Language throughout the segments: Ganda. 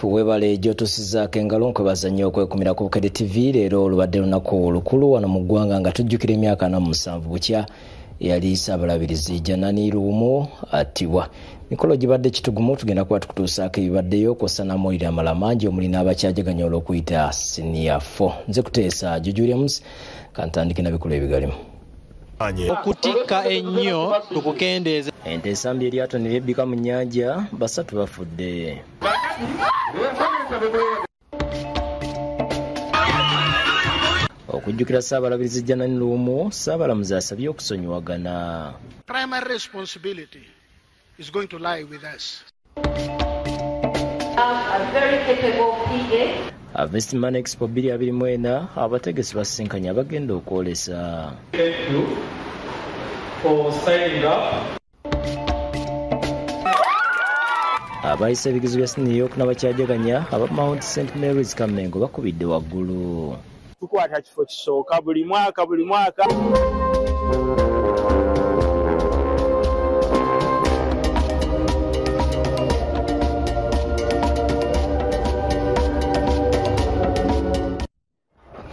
Webale jotusizaako engalo nkwebaza nnyo okwekumira ku Bukedde TV leero olubadde lunaku olukulu wano mu ggwanga nga tujjukira emyaka 47 bukya yali Ssaabalabirizi Janani Luumu attibwa. Mikolo gibadde kitugumu tugenda kuba tukutuusaako ebibaddeyo kw'ossa n'amawulire amalala mangi omuli n'abakyajaganya olw'okuyita senior 4. Nze kuteesa Jujuliamus kantandike na bikulu ebigalimu. Okutikka ennyo tukukendeeza. Ente Erisambye Eryato ne lyebbika mu Nnyanja, Basatu bafudde. Okujjukira Ssaabalabirizi Janani Luumu, Ssaabalamuzi asabye okusonyiwagana. Primary responsibility is going to lie with us. A very capable PA. Investment Expo 2024 abategesi basinkanya bagenda okwolesa. Thank you for signing up. Abayise ebigezo bya senior n'abakyajaganya aba Mount St Mary's Kamengo bakubidde waggulu. Tukwata kifo kisooka buli mwaka.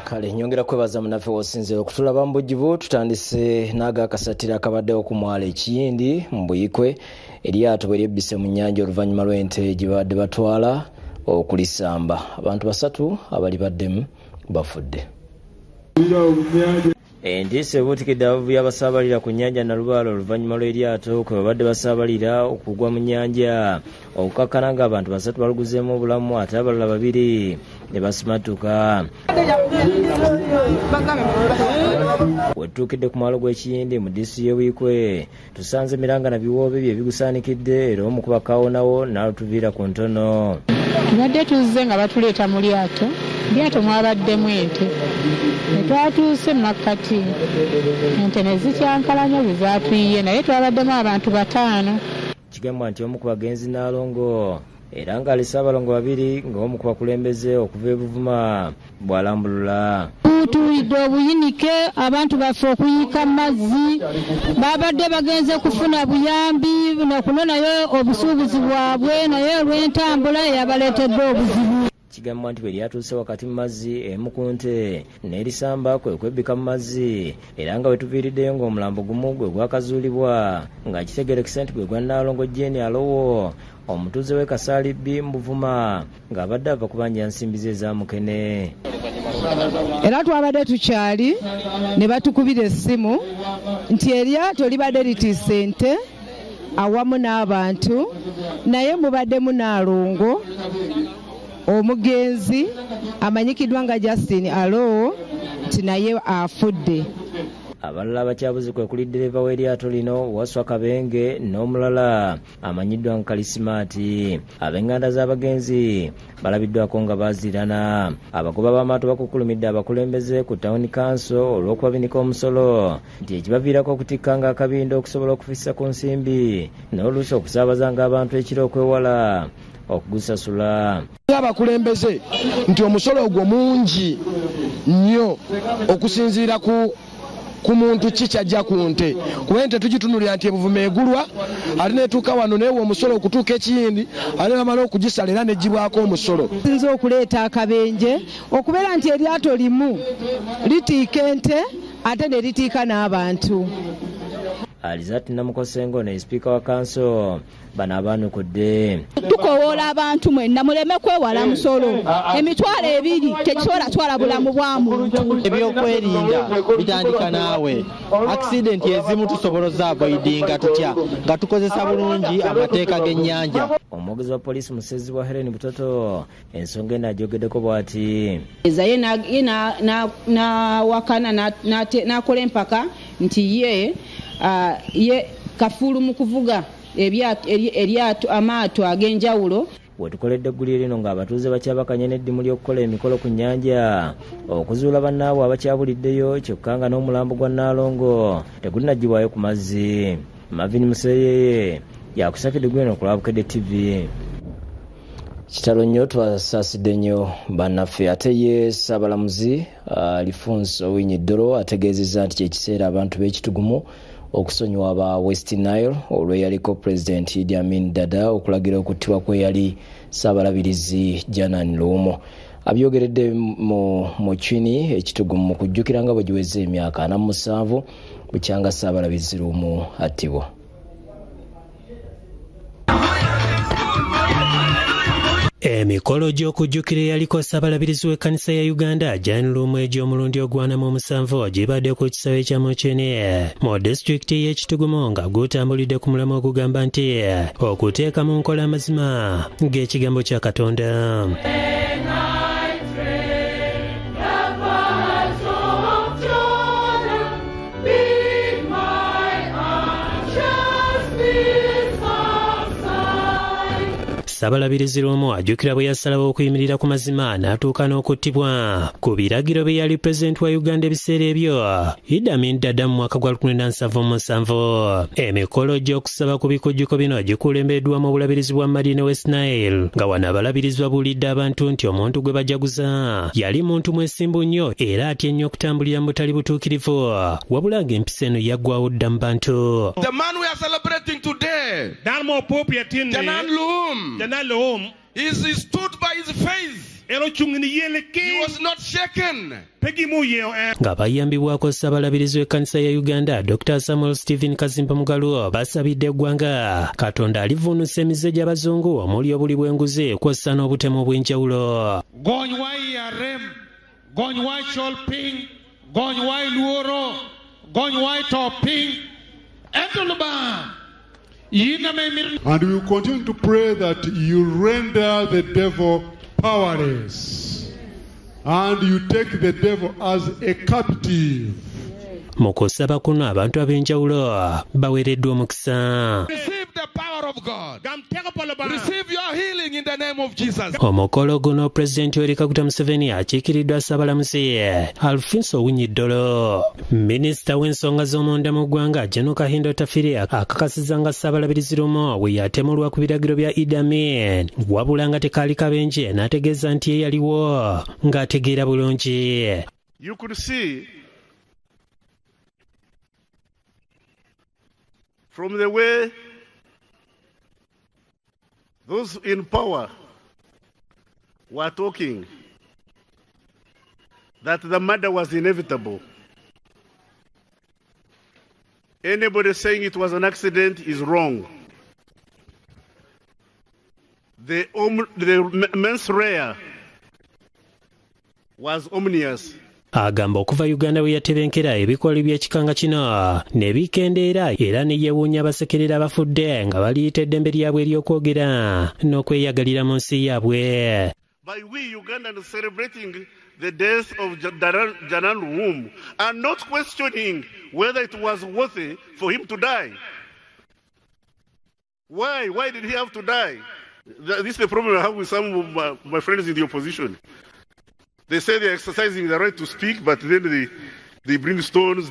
Kale nyongera kwebaza munaffe wosinzira okutulaba mbujjivu. Tutandise n'agakasatira akabaddewo ku mwala Ekiyindi mu Buyikwe. Eryato bwe lyebbise mu nnyanja oluvannyuma lw'ente gye badde batwala okulisamba. Abantu basatu abali baddemu bafudde. Endiise ebuutikidde abavubi abasaabalira ku nnyanja Nalubaale oluvannyuma lw'eryato kwe babadde basaabalira okugwa mu nnyanja okukakkana ng'abantu basatu baluguzeemu obulamu ate abalala babiri ne basimatuka. Wetuukidde ku mwalo gw'Ekiyindi mu disitulikiti y'e Buyikwe tusanze emiranga na biwoobe bye bigusaanikidde era omu ku bakaawonawo n'alutuviira ku ntono. Tubadde tuzze nga batuleeta mu lyato mwabaddemu ente ne twatuuse mu makkati ente ne zikyankalanya bwe zaatuyiye naye twabaddemu abantu 5. Kigambwa nti omu ku bagenzi Naalongo era ng'ali Ssaabalongo babiri ng'omu ku bakulembeze okuva e Buvuma bw'alambulula. Tuwulidde obuyinike abantu baffe okuyika mazzi babadde bagenze kufuna buyambi nokunonayo obusuubuzi bwabwe naye olw'entambula eyabaleetedde obuzibu. Kigambwa nti bwe lyatuuse wakati mu mazzi emu ku nte n'erisamba kwe kwebbika mu mazzi era nga wetuviiriddeyo ng'omulambo gumu gwe gwakazuulibwa nga kitegerekese nti gwe gwa Naalongo Jeni Alowo omutuuze w'e Kasaalibbi mu Buvuma ng'abadde ava kubanja nsimbi ze eza Mukene. Era twabadde tukyali ne batukubira essimu nti eryato libadde litiise ente awamu n'abantu naye mubaddemu Naalongo omugenzi amanyikiddwa nga Justin Alowo nti naye afudde. Abalala abakyabuzi kwe kuli ddereeva w'eryato lino Waswa Kabenge n'omulala amanyiddwa nga Kalisimaati. Ab'enganda z'abagenzi balabiddwako nga baazirana. Abagoba b'amaato bakukulumidde abakulembeze ku Town Council olw'okubabinika omusolo nti ekibaviirako okutikkanga akabindo okusobola okufissa ku nsimbi n'oluusi okusaabazanga abantu ekiro okwewala okugusasula. Abakulembeze nti omusolo ogwo mungi nnyo okusinziira ku muntu kikyajja ku nte kuba ente tugitunulira nti Ebuvuma egulwa ate netuuka wano neewe omusolo okutuuka Ekiyindi ate bamala okugisala era negibwako omusolo. Sinza okuleeta akabenje okubeera nti eryato limu litiika ente ate ne litiika n'abantu. Alizati Namukosengo ne Speaker wa Council bano abaanukudde. Tukowoola abantu mwenna muleme kwewala musolo. Emitwalo 2 tekisobola twala bulamu bwa muntu. Ebyokwerinda bitandika naawe. Accident ezimu tusoboloza avoidinga tutya nga tukozesa bulungi amateeka g'ennyanja. Omwogezi wa poliisi Musezi wa Helen Butoto ensonga eno agyogeddeko bw'ati. Ye wakana n'akola empaka nti ye kafuulu mu kuvuga eryato amaato ag'enjawulo. Wetukoledde eggulire lino ng'abatuuze bakyabakanye n'eddimu ly'okukola emikolo ku nnyanja okuzuula bannaabwe abakyabuliddeyo kyokka nga n'omulambo gwa Naalongo tegulinagibwayo ku mazzi. Mavini Museyeye yakusakidde gwino okulaba Bukedde TV. Kitalo nnyo twasaasidde nnyo bannaffe ate ye Ssaabalamuzi Alfonso Owiny Dolo ategeezezza nti kyekiseera abantu b'ekitugumu okusonyiwa aba West Nile olweyaliko President Idi Amin Dada okulagira okuttibwa kwe yali Ssaabalabirizi Janan Luumo. Abyogeredde mu Chini ekitugu mu kujjukira nga bwe giweze emyaka 47 bukyanga Ssaabalabirizi Luumo attibwa. Emikolo gy'okujjukira yaliko Ssaabalabirizi w'ekkanisa ya Uganda Janan Luumo egy'omulundi ogw'47 gibadde ku kisawe kya Muchini mu disitulikiti y'Ekitugumo nga gutambulidde ku mulamwa ogugamba nti okuteeka mu nkola amazima g'ekigambo kya Katonda. Ssaabalabirizi Luumo ajjukira bwe yasalawo okuyimirira ku mazima n'atuuka n'okuttibwa ku biragiro bye yali pulezidenti wa Uganda ebiseera ebyo Idi Amin Dada mu mwaka gwa 1977. Emikolo gy'okusaba ku bikujjuko bino gikulembedwa mu bulabirizi bwa Madina West Nile nga wano abalabirizi babuulidde abantu nti omuntu gwe bajaguza yali muntu mwesimbu nnyo era atya ennyo okutambulira mu butali butuukirivu wabula ng'empisa eno yaggwawo dda mu bantu. The man we are celebrating today, Janan Luumo, he stood by his faith. He was not shaken. Nga bayambibwako Ssaabalabirizi w'ekkanisa ya Uganda Dr. Samuel Stephen Kazimba Mugalu basabidde eggwanga Katonda alivuunusa emize gy'abazungu omuli obuli bw'enguzi kw'ossa n'obutemu obw'enjawulo. Gony wa IRM, gony wa Cholping, gony wa Luoro, gony wa Toping, Entuluba. And we will continue to pray that you render the devil powerless and you take the devil as a captive. Mu kusaba kuno abantu ab'enjawulo baweereddwa omukisa. Receive the power of God. Receive your healing in the name of Jesus. Omukolo guno Pulezidenti Yoweri Kaguta Museveni akiikiriddwa Ssaabalamuzi Alfonso Owiny-Dollo. Minisita w'ensonga z'omunda mu ggwanga General Kahindo Tafiri akakasizza nga Ssaabalabirizi Luumo bwe yatemulwa ku biragiro bya Idi Amin wabula nga tekaali kabenje n'ategeeza nti ye yaliwo ng'ategeera bulungi. You could see from the way those in power were talking that the murder was inevitable. Anybody saying it was an accident is wrong. The mens rea was ominous. Agamba okuva Uganda bwe yatebenkera ebikolo by'ekikanga kino ne bikendeera era ne yeewuunya abasekerera abafudde nga baliyita eddembe lyabwe ery'okwogera n'okweyagalira mu nsi yaabwe. By we Ugandans celebrating the death of Janan Luumo and not questioning whether it was worthy for him to die. Why? Why did he have to die? This is the problem I have with some of my friends in the opposition. They say they're exercising the right to speak, but then they bring stones.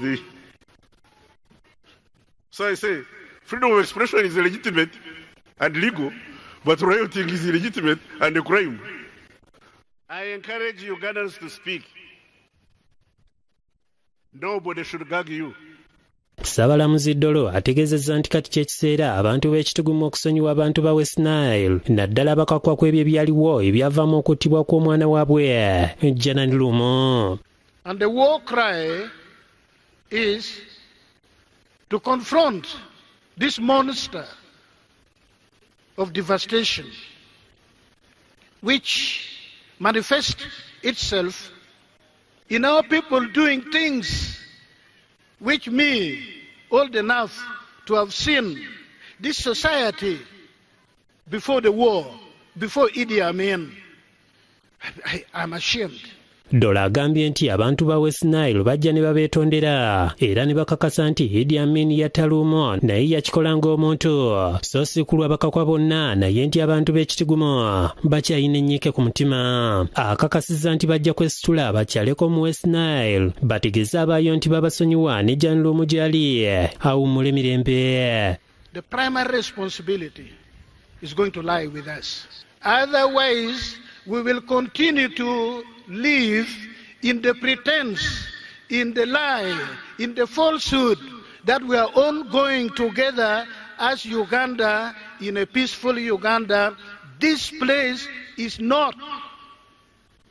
So I say, freedom of expression is legitimate and legal, but rioting is illegitimate and a crime. I encourage Ugandans to speak. Nobody should gag you. Ssaabalamuzi Dollo ategeezezza nti kati ky'ekiseera abantu b'ekitugumu okusonyiwa abantu ba West Nile naddala abakakwa kw'ebyo ebyaliwo ebyavaamu okuttibwa kw'omwana waabwe Janan Luumo. And the war cry is to confront this monster of devastation which manifests itself in our people doing things which me, old enough to have seen this society before the war, before Idi Amin, I'm ashamed. Dollo agambye nti abantu ba West Nile bajja ne babeetondera era ne bakakasa nti Idi Amin yatta Luumo naye yakikola ng'omuntu so si kulwa bakakwa bonna naye nti abantu b'ekitugumu bakyayina ennyike ku mutima. Akakasizza nti bajja kwesitula bakyaleko mu West Nile bategeeze abaayo nti babasonyiwa ne Janan Luumo gy'ali awummula emirembe. The primary responsibility is going to lie with us. Otherwise, we will continue to live in the pretense, in the lie, in the falsehood that we are all going together as Uganda in a peaceful Uganda. This place is not,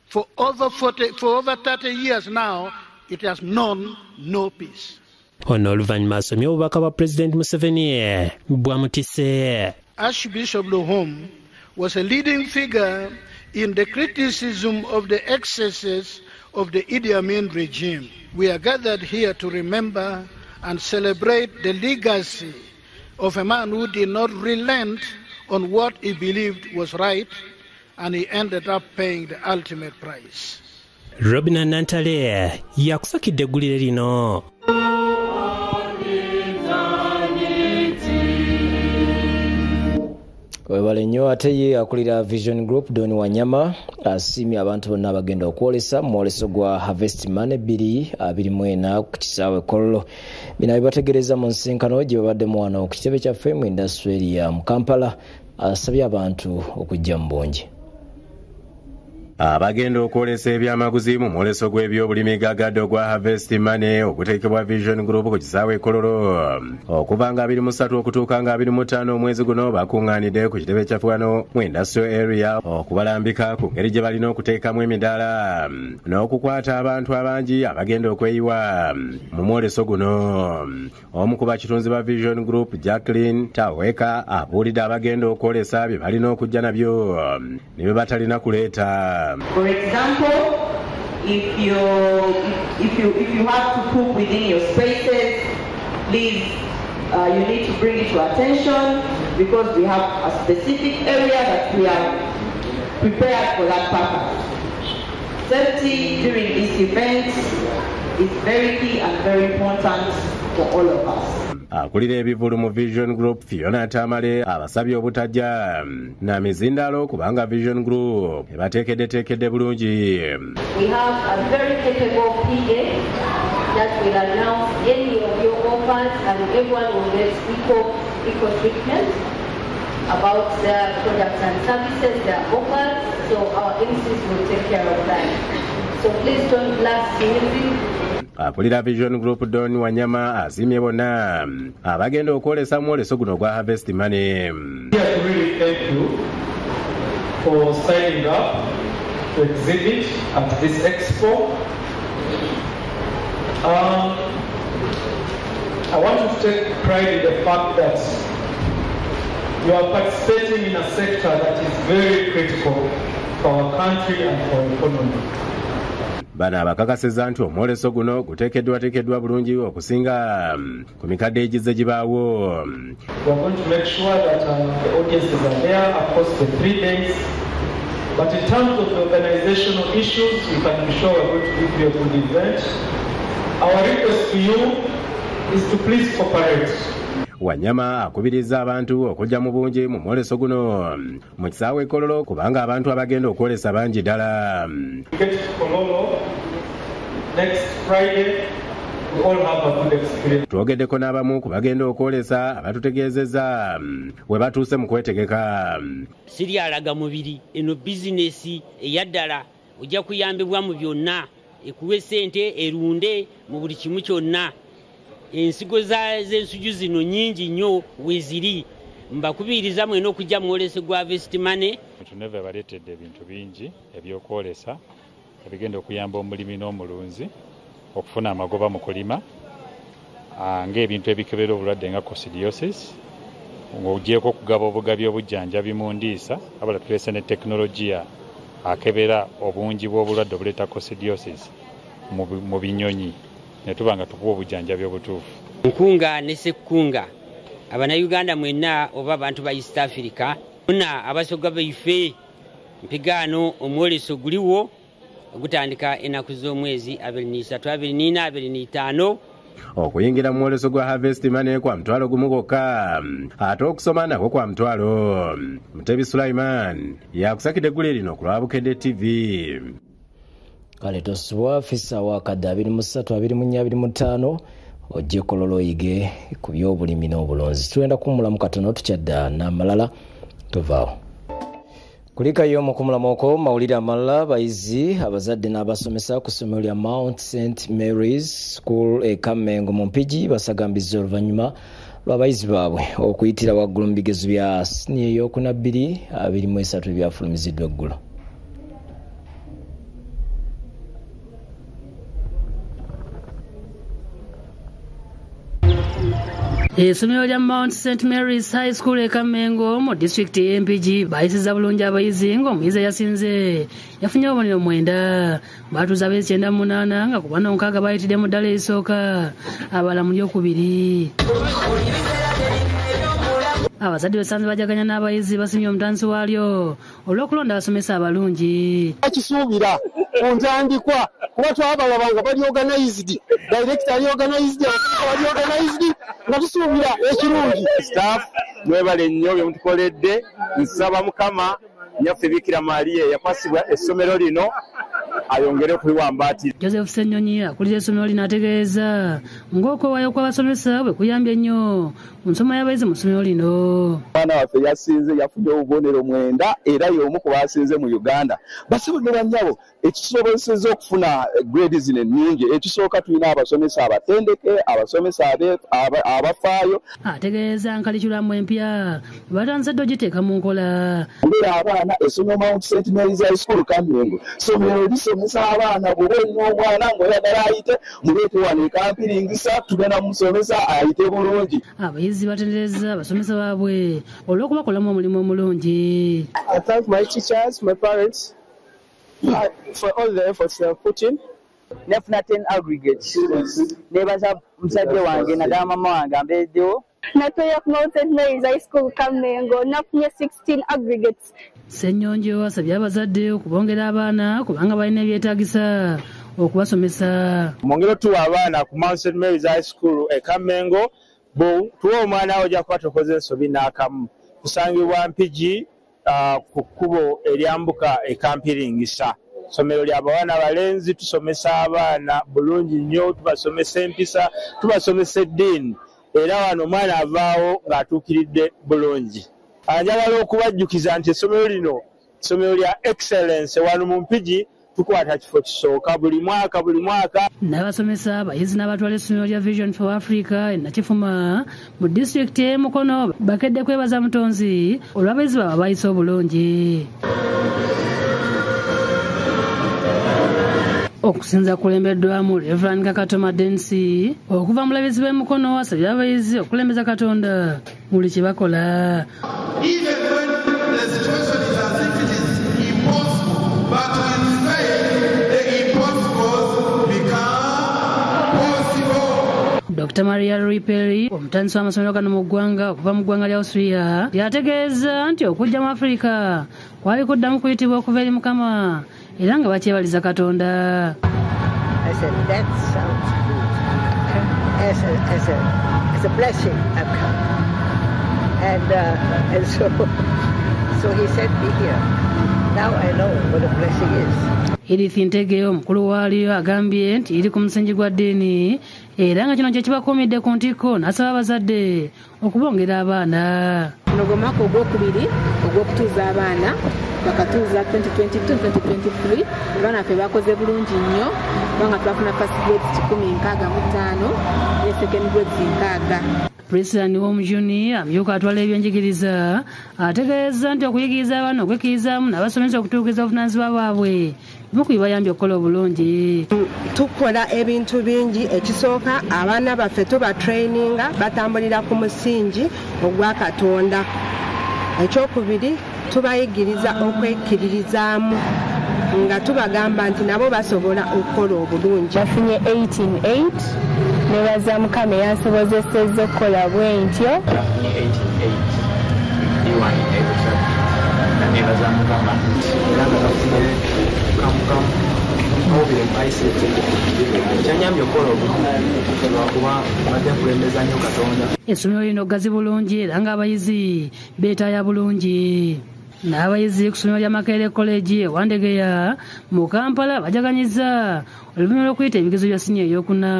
for over 30 years now, it has known no peace. Ono oluvannyuma asomye obubaka bwa President Museveni bwamutise. Archbishop Luhum was a leading figure in the criticism of the excesses of the Idi Amin regime. We are gathered here to remember and celebrate the legacy of a man who did not relent on what he believed was right, and he ended up paying the ultimate price. Robina Nantale yakusakidde eggulire lino. Webale nnyo ate ye akulira Vision Group Doni Wanyama asiimye abantu bonna abagenda okwolesa mu mwoleso gwa Harvest Money 2024 ku kisaawe Kololo. Bino bibategereza mu nsinkano gye babadde mu wano ku kitebe kyaffe mu indasitule ya Kampala. Asabye abantu okujja mu bungi. Abagenda okwolesa ebyamaguzi mu mwoleso gw'ebyobulimi gagadde ogwa Harvest Money oguteekebwa Vision Group ku kisaawe Kololo okuva nga 23 okutuuka nga 25 omwezi guno bakuŋŋaanidde ku kitebe kyaffe wano mu industrial area okubalambika ku ngeri gye balina okuteekamu emidaala n'okukwata abantu abangi abagenda okweyiwa mu mwoleso guno. Omu ku bakitunzi ba Vision Group Jacqueline Taweka abuulidde abagenda okwolesa bye balina okujja nabyo ne bye batalina kuleeta. For example, if you have to cook within your spaces, please you need to bring it to attention because we have a specific area that we are prepared for that purpose. Safety during this event is very key and very important for all of us. Akulira ebivulu mu Vision Group Fiona Tamale abasabye obutajja na mizindalo kubanga Vision Group ebateekedde bulungi. We have a very capable PA that will announce any of your offers and everyone will get equal treatment about their products and services, their offers, so our MCs will take care of that. So please don't blast music. Akulira Vision Group Doni Wanyama asiimye bonna abagenda okwolesa mwoleso guno gwa Harvest Money. Here to really thank you for signing up to exhibit at this expo. I want to take pride in the fact that you are participating in a sector that is very critical for our country and for our economy. Bana abakakasizza nti omwoleso guno guteekeddwa bulungi okusinga ku mikadde egize gibaawo. We are going to make sure that the audiences are there across the 3 days. But in terms of the organizational issues, you can be sure we are going to give you a good event. Our request to you is to please cooperate. Wanyama akubiriza abantu okujja mu bungi mu mwoleso guno mu kisaawe Kololo kubanga abantu abagenda okwolesa bangi ddala. Twogeddeko n'abamu ku bagenda okwolesa abatutegeezezza we batuuse mu kwetegeka. Siryalaga mubiri eno bizinesi eyaddala ojja kuyambibwa mu byonna ekuwe ssente erunde mu buli kimu kyonna. Ensigo z'ensuju zino nyingi nnyo weeziri. Mbakubiriza mwena okujja mu mwoleso gwa Harvest Money. Tuneve baleetedde ebintu bingi ebyokwolesa ebigenda okuyamba omulimi n'omulunzi okufuna amagoba mu kulima ng'ebintu ebikebera obulwadde nga coccidiosis, ng'ogyeko okugaba obugabi obujjanjabi mu ndiisa abala tuleese ne tekinologiya akebera obungi bw'obulwadde obuleeta coccidiosis mu binyonyi ne tuba nga tukuwa obujjanjabi obutuufu. Nkunga ne Ssekkunga Abannayuganda mwenna oba abantu ba East Africa bonna abasoga baife mpigaano omwoleso guliwo ogutandika ennaku z'omwezi 23, 24, 25. Okuyingira mu mwoleso gwa Harvest Money kwa mutwalo gumu gwokka ate okusoma nako kwa mutwalo. Mutebi Sulaiman yakusakidde eggule lino ku lwa Bukedde TV. Kale tosubwa afisa wa kadde 23, 24, ojje Kololo oyige ku by'obulimi n'obulonzi. Tugenda kummulamu katono tukyadda n'amalala tovaawo. Kulikayo mu kumulamoko mawulire amalala abayizi abazadde n'abasomesa ku ssomero lya Mount St Mary's School e Kamengo mu Mpigi basagambizza oluvannyuma lw'abayizi baabwe okuyitira waggulu mu bigezo bya siniya ey'okuna 2023 byafulumiziddwa eggulo. Essomero lya Mount St Mary's High School e Kamengo mu district y'Empigi bayisiza bulungi abayizi ng'omuyizi eyasinze yafunye obubonero 9 baatuuza abayizi 98 nga ku bana 6 bayitidde mu ddala erisooka abala mu lyokubiri. Abazadde besanze bajaganya n'abayizi basimye omutandisi waalyo olw'okulonda abasomesa abalungi. Akisuubira ku ntandikwa kuba twabalabanga bali organized, director ali organized, abasomesa bali organized, nga tusuubira ekirungi. Staff mwebale nnyo bye mutukoledde, nsaba Mukama nyaffe Bikira Maria yakwasibwa essomero lino ayongere kuliwambaati. Joseph Ssenyonyi akulira essomero lino ategeeza ng'okwewaayo kw'abasomesa bwe kuyambye nnyo mu nsoma y'abayizi mu ssomero lino. Omwana waffe yasinze yafunye obubonero 9 era y'omu ku baasinze mu Uganda. Basibwe bannyabo ekisobozesezza okufuna grade zino ennyingi. Ekisooka tulina abasomesa abatendeke, abasomesa abafaayo. Ategeeza nkalikyulamu empya batandise dde ogiteeka mu nkola. Abaana essomero Mount St Mary's High School Kamengo ssomero lisomesa abaana bw'oba olina omwana ng'oyagala ayite muleete wano ekampiringisa tugenda musomesa ayite bulungi. Abayizi batendereza abasomesa baabwe olw'okubakolamu omulimu omulungi. I thank my teachers, my parents for all the efforts they have put in. Nefuna 10 aggregates. Nebaza muzadde wange naddala mama wange ambeereddewo. Natoya ku Mount St Mary's High School Kamengo nafunye 16 aggregates. Ssenyonjo asabye abazadde okubongera abaana kubanga balina ebyetaagisa okubasomesa. Mwongere tuwa abaana ku Mount St Mary's High School e Kamengo tuwa omwana ojja kuba tokoze ensobi n'akamu. Kusangibwa Mpigi ku kkubo eryambuka e Kampiringisa. Somero lya bawana balenzi tusomesa abaana bulungi nnyo, tubasomesa empisa, tubasomesa eddiini. Era wano omwana avaawo ng'atuukiridde bulungi. Njagala okubajjukiza nti essomero lino essomero lya excellence wano mu Mpigi tukwata kifo kisooka buli mwaka. N'abasomesa abayizi n'abatwala essomero lya Vision for Africa e Nakifuma mu disitulikiti y'e Mukono bakedde kwebaza Mutonzi olw'abayizi baabwe abayise obulungi. Okusinza kulembeddwamu Reverend Kakatoma Densi okuva mu labizi b'e Mukono asabye abayizi okulembeza Katonda buli kye bakola. Even when the situation is as if it is impossible, but with faith the impossible become possible. Dr. Maria Riperi omutandisi w'amasomero gano mu ggwanga okuva mu ggwanga lya Australia yategeeza nti okujja mu Afrika kwali kuddamu kuyitibwa okuva eri Mukama era nga bakyebaliza Katonda. I said, that sounds good. As a blessing I've come. And so he sent me here. Now I know what a blessing is. Edith Ntege omukulu waalyo agambye nti iri ku musingi gwa ddiini era nga kino kye kibakuumidde ku ntikko n'asaba abazadde okubongera abaana. Guno gwe mwaka ogwokubiri ogw'okutuuza abaana bakatuuza 2022-2023 abaana baffe bakoze bulungi nnyo kubanga twafuna first grades 165 ne second grades 6. President w'omujuni amyuka atwala ebyenjigiriza ategeeza nti okuyigiriza abaana okwekirizaamu n'abasomesa okutuukiriza obuvunaanyizibwa bwabwe bimu ku bibayambye okukola obulungi. Tukola ebintu bingi. Ekisooka abaana baffe tubatraininga batambulira ku musingi ogwa Katonda. Ekyokubiri tubayigiriza okwekiririzaamu nga tubagamba nti nabo basobola okukola obulungi. Bafunye 18-8 nebaza Mukama yansobozesezza okukola bwentyo. Nebaza Mukama era nga bafunye kamukamu obire mpaisete kyanyambye okukola obulungi lwakuba badde kulembeza nnyo Katonda. Essomero lino ggazi bulungi era ng'abayizi beetaaya bulungi. N'abayizi ku ssomero lya Makerere College e Wandegeya mu Kampala bajaganyiza oluvannyuma lw'okuyita ebigezo bya siniya ey'okuna.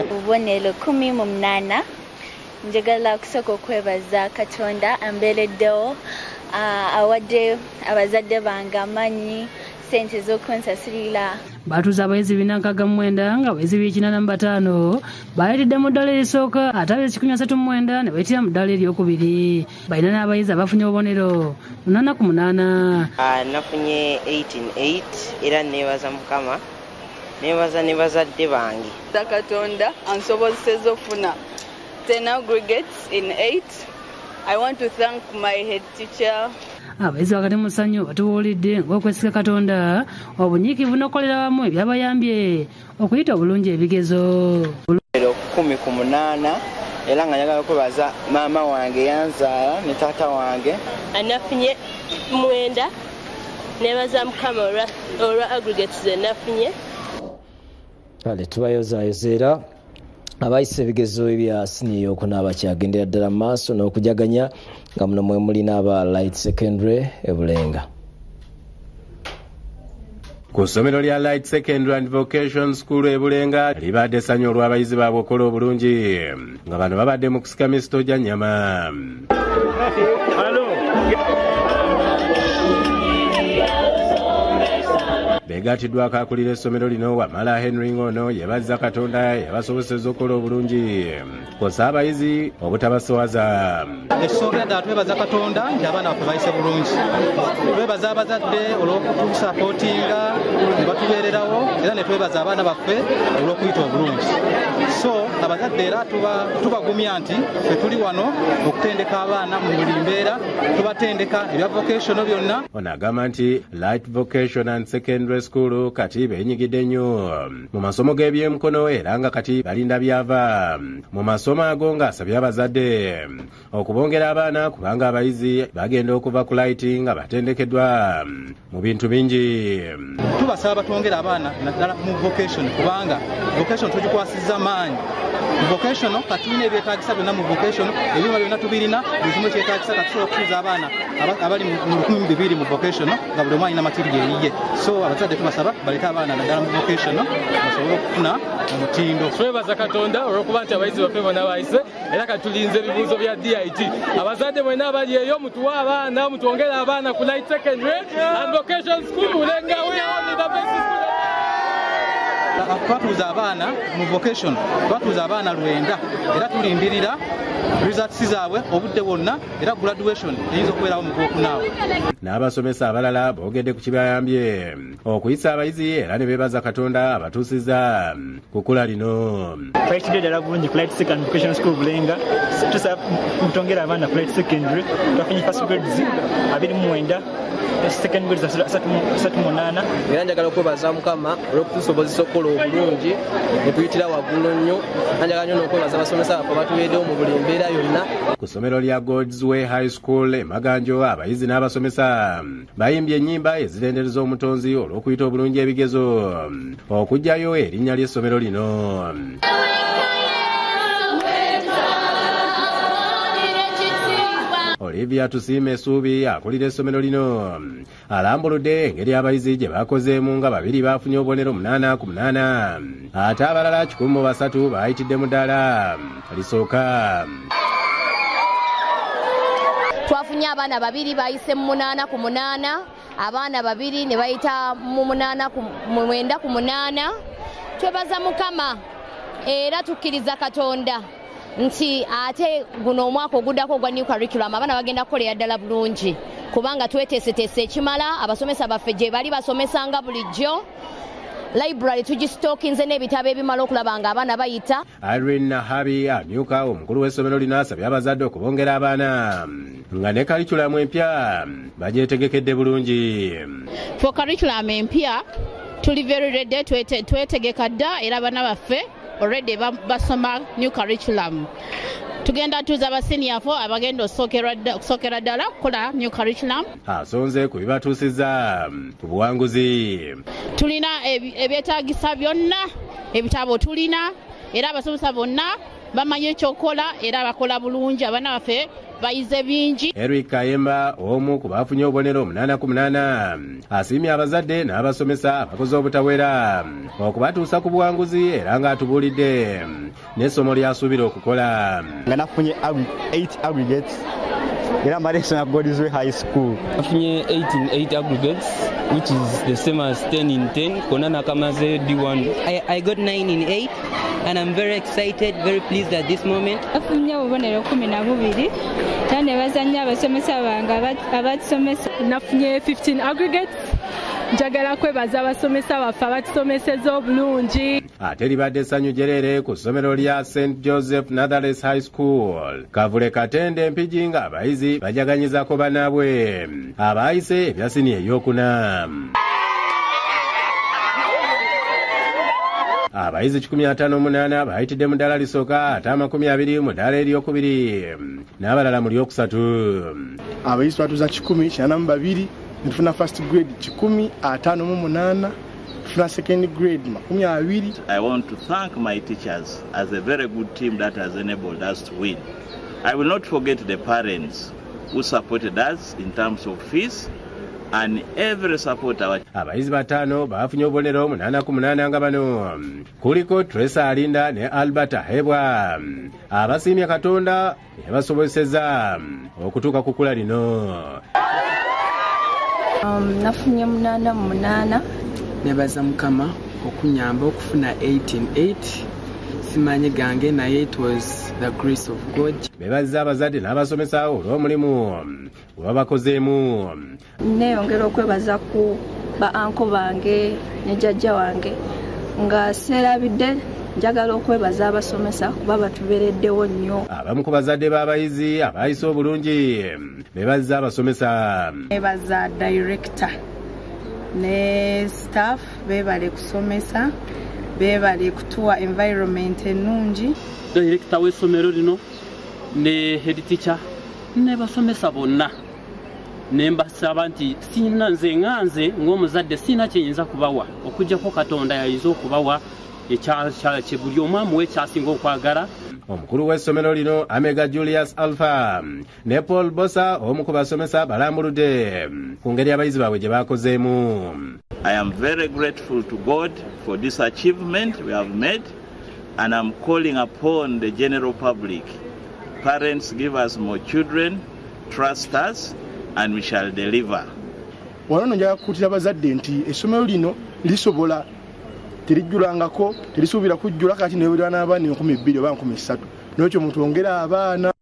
Obubonero 18 njagala okusooka okwebaza Katonda ambeereddewo awadde abazadde bange amaanyi ssente z'okunsasirira. Batuuze abayizi 409 nga abayizi 485 baayitiridde mu ddala erisooka ate abayizi 139 ne bayitira mu ddala eryokubiri. Balina n'abayizi abafunye obubonero 88. Nafunye 18 era neebaza Mukama, neebaza ne bazadde bange. Katonda ansobozesezza okufuna 10 aggregates in 8. I want to thank my head teacher. Abayizi wakati mu ssanyu batubuulidde ng'okwesiga Katonda obunyiikivu n'okukolera wamu ebyabayambye okuyita obulungi ebigezo. 18 era nga njagala okwebaza maama wange yanzaala ne taata wange. Nafunye 9 neebaza Mukama olwa aggregates ze nafunye. Kale tubayozaayozeera abayise ebigezo ebya siniya okunaaba kyagendera ddala mu maaso n'okujaganya nga muno mwe muli n'aba Light Secondary e Bulenga. Ku ssomero lya Light Secondary and Vocation School e Bulenga libadde essanyu olw'abayizi baabwe okola obulungi nga bano babadde mu kusika misito gya nnyama. Beegatiddwako akulira essomero lino Wamala Henry Ngono yeebazza Katonda yabasobosezza okukola obulungi kw'ossa abayizi obutabasowaza. Ekisooka ddala twebaza Katonda nti abaana baffe bayise bulungi. Twebaza abazadde olw'okutusapootinga ne batubeererawo era ne twebaza abaana baffe olw'okuyita obulungi. So abazadde era tubagumya nti ffe tuli wano okutendeka abaana mu buli mbeera, tubatendeka ebya vocation byonna. Ono agamba nti Light Vocation and Secondary School kati beenyigidde nnyo mu masomo g'ebyemikono era nga kati balinda byava mu masomo ago ng'asabye abazadde okubongera abaana kubanga abayizi bagenda okuva ku Light nga batendekeddwa mu bintu bingi. Tubasaba batwongera abaana naddala mu vocation kubanga vocation tugikwasizza maanyi. Mu vocation kati tulina ebyetaagisa byonna mu vocation, ebyuma byonna tubirina, buli kimu kyetaagisa kati tusobola okutuuza abaana abali mu 1200 mu vocation nga buli omu alina material eyiye. So abazadde tubasaba balete abaana naddala mu vocation basobole okufuna omutindo. Twebaza Katonda olw'okuba nti abayizi baffe bonna bayise era kati tulinze ebibuuzo bya DIT. Abazadde mwenna abali eyo mutuwe abaana, mutwongere abaana ku Light Secondary and Vocation School Bulenga. We are only the best school. Twatuuza abaana mu vocation, twatuuza abaana 9 era tulindirira results zaabwe obudde bwonna era graduation eyinza okubeerawo mu Gwokunaawa. N'abasomesa abalala boogedde ku kibayambye okuyisa abayizi era ne beebaza Katonda abatuusizza ku kkula lino. Twayitidde ddala bulungi ku Light Secondary Vocational School Bulenga. Tusaba mutwongere abaana ku Light Secondary. Twafunye first grades 29, second grades 38. Era njagala okwebaza Mukama olw'okutusobozesa okukola obulungi ne tuyitira waggulu nnyo. Njagala nnyo n'okwebaza abasomesa baffe batuweerewo mu buli mbeera yonna. Ku ssomero lya God's Way High School e Maganjo abayizi n'abasomesa bayimbye ennyimba ezirendereza omutonzi olw'okuyita obulungi ebigezo okuggyayo erinnya ly'essomero lino. Olivia Tusiime Essuubi akulira essomero lino alambuludde engeri abayizi gye bakozeemu nga 2 baafunye obubonero 8 ku 8 ate abalala 103 baayitidde mu ddala lisooka. Twafunye abaana 2 bayise mu 8 ku 8, abaana 2 ne bayita mu 9 ku 8. Twebaza Mukama era tukkiriza Katonda nti ate guno omwaka oguddako ogwa new curriculum abaana bagenda kukolera ddala bulungi kubanga tweteeseteese ekimala. Abasomesa baffe gye bali basomesanga bulijjo. Library tugistookinze n'ebitabo ebimala okulaba nga abaana bayita. Irene Habi amyuka omukulu w'essomero lino asabye abazadde okubongera abaana nga ne curriculum empya bagyetegekedde bulungi. For curriculum empya tuli very ready, twetegeka dda era abaana baffe already basoma new curriculum. Tugenda tuza abasenior fo abagenda okusokera ddala kukola new curriculum. Asonze ku bibatuusizza ku buwanguzi. Tulina ebyetaagisa byonna, ebitabo tulina era abasomesa bonna bamanyi ekyokukola era bakola bulungi. Abaana baffe bayize bingi. Eric Kayemba omu ku bafunye obubonero 8 ku 8 asiimye abazadde n'abasomesa abakoze obutawera okubatuusa ku buwanguzi era ng'atubuulidde n'essomo ly'asuubira okukola. Nga nafunye 8 aggregates era mbalesona Godiswe High School. Nafunye 8 in 8 aggregates, which is the same as 10 in 10. Konana Kamaze D1. I got 9 in 8 and I'm very excited, very pleased at this moment. Nafunye obubonero 12 kandi bazanya abasomesa bange abatusomesa. Nafunye 15 aggregates. Njagala kwebaza abasomesa baffe abatusomeseza obulungi. Ate libadde essanyu jerere ku ssomero lya St. Joseph Nathalie High School. Kavule Katende Mpigi nga abayizi bajaganyizako bannaabwe abaayise ebyasini ebyokuna. Abayizi 158 baayitidde mu ddaala lisooka ate 20 mu ddaala eryokubiri n'abalala mu lyokusatu. Abayizi batuuza 182 nifuna first grade 158 nifuna second grade 20. I want to thank my teachers as a very good team that has enabled us to win. I will not forget the parents who supported us in terms of fees and every support our. Abayizi batano bafunye obubonero 8 ku 8 nga bano kuliko Teresa Alinda ne Albert Hebwa abasiimye Katonda yabasobozeseza okutuuka ku kula lino. Nafunye 8 mu 8. Nebaza Mukama okunyamba okufuna 18-8. Simanyi gange naye it was the grace of God. Bebaza abazadde n'abasomesa olw'omulimu wabakozeemu. Neeyongera okwebaza ku ba anko bange ne jjajja wange nga seerabidde. Njagala okwebaza abasomesa kuba batubeereddewo nnyo. Abamu ku bazadde b'abayizi abaayise obulungi bebaza abasomesa. Nebaza director ne staff beebale kusomesa, beebale kutuwa environment ennungi. Director w'essomero lino ne head teacher ne basomesa bonna ne mbasaba nti sina nze nganze ng'omuzadde sina kyenyinza kubawa okuggyako Katonda yayinza okubawa ekya buli omu amuwe ekyasinga okwagala. Omukulu w'essomero lino Amega Julius Alpha ne Paul Bosa omu ku basomesa balambuludde ku ngeri abayizi baabwe gye baakozeemu. I am very grateful to God for this achievement we have made and I'm calling upon the general public. Parents, give us more children, trust us and we shall deliver. Wano njagala kukuutira abazadde nti essomero lino lisobola terijjulangako terisuubira kujjula kati neweerera n'abaana 2,000 oba 3,000 n'ekyo mutwongera abaana.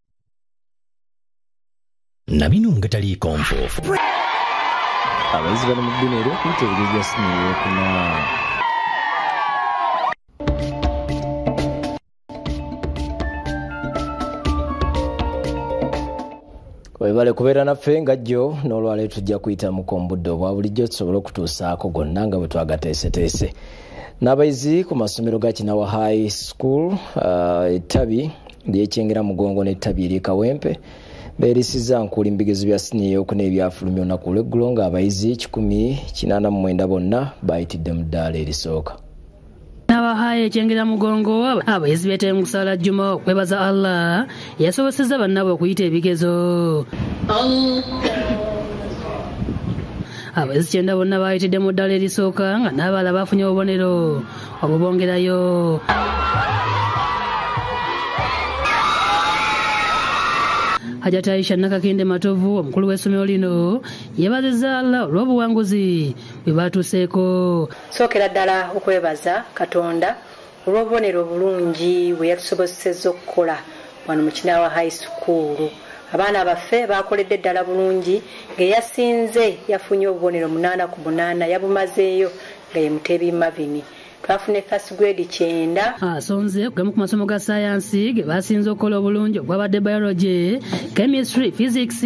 Nabino ngataliiko nfoofu. Abayizi bali mu ddunero kutegereza siniya okuna. Webale kubeera naffe nga jjo n'olwaleero tujja kuyita mu kombudde obwa bulijjo tusobole okutuusaako gonna nga bwe twagateeseteese. N'abayizi ku masomero ga Kinawa High School ettabi ly'ekyengera mugongo n'ettabi ery'e Kawempe beerisiza nkuuli mu bigezo bya siniya okuna ebyafulumya olunaku olw'eggulo ng'abayizi 189 bonna baayitidde mu ddaala erisooka. N'abahaye ekyengera mugongo abayizi beeteye mu kusala Juma okwebaza Allah yasobozesezza bannaabwe okuyita ebigezo. Abayizi 9 bonna baayitidde mu ddaala erisooka nga n'abalala bafunye obubonero obubongerayo. Hajati Aisha Nakakinde Matovu omukulu w'essomero lino yeebazizza Allah olw'obuwanguzi bwe baatuuseeko. Sookera ddala okwebaza Katonda olw'obubonero obulungi bwe yatusobozesezza okukola wano mu Kinawa High School. Abaana baffe baakoledde ddala bulungi ng'eyasinze yafunye obubonero 8 ku 8 yabumazeeyo nga ye Mutebi Mavini. Twafune first grade 9. Asonze gamu ku masomo ga science ge basinze okukola obulungi ogwabadde biology, chemistry, physics,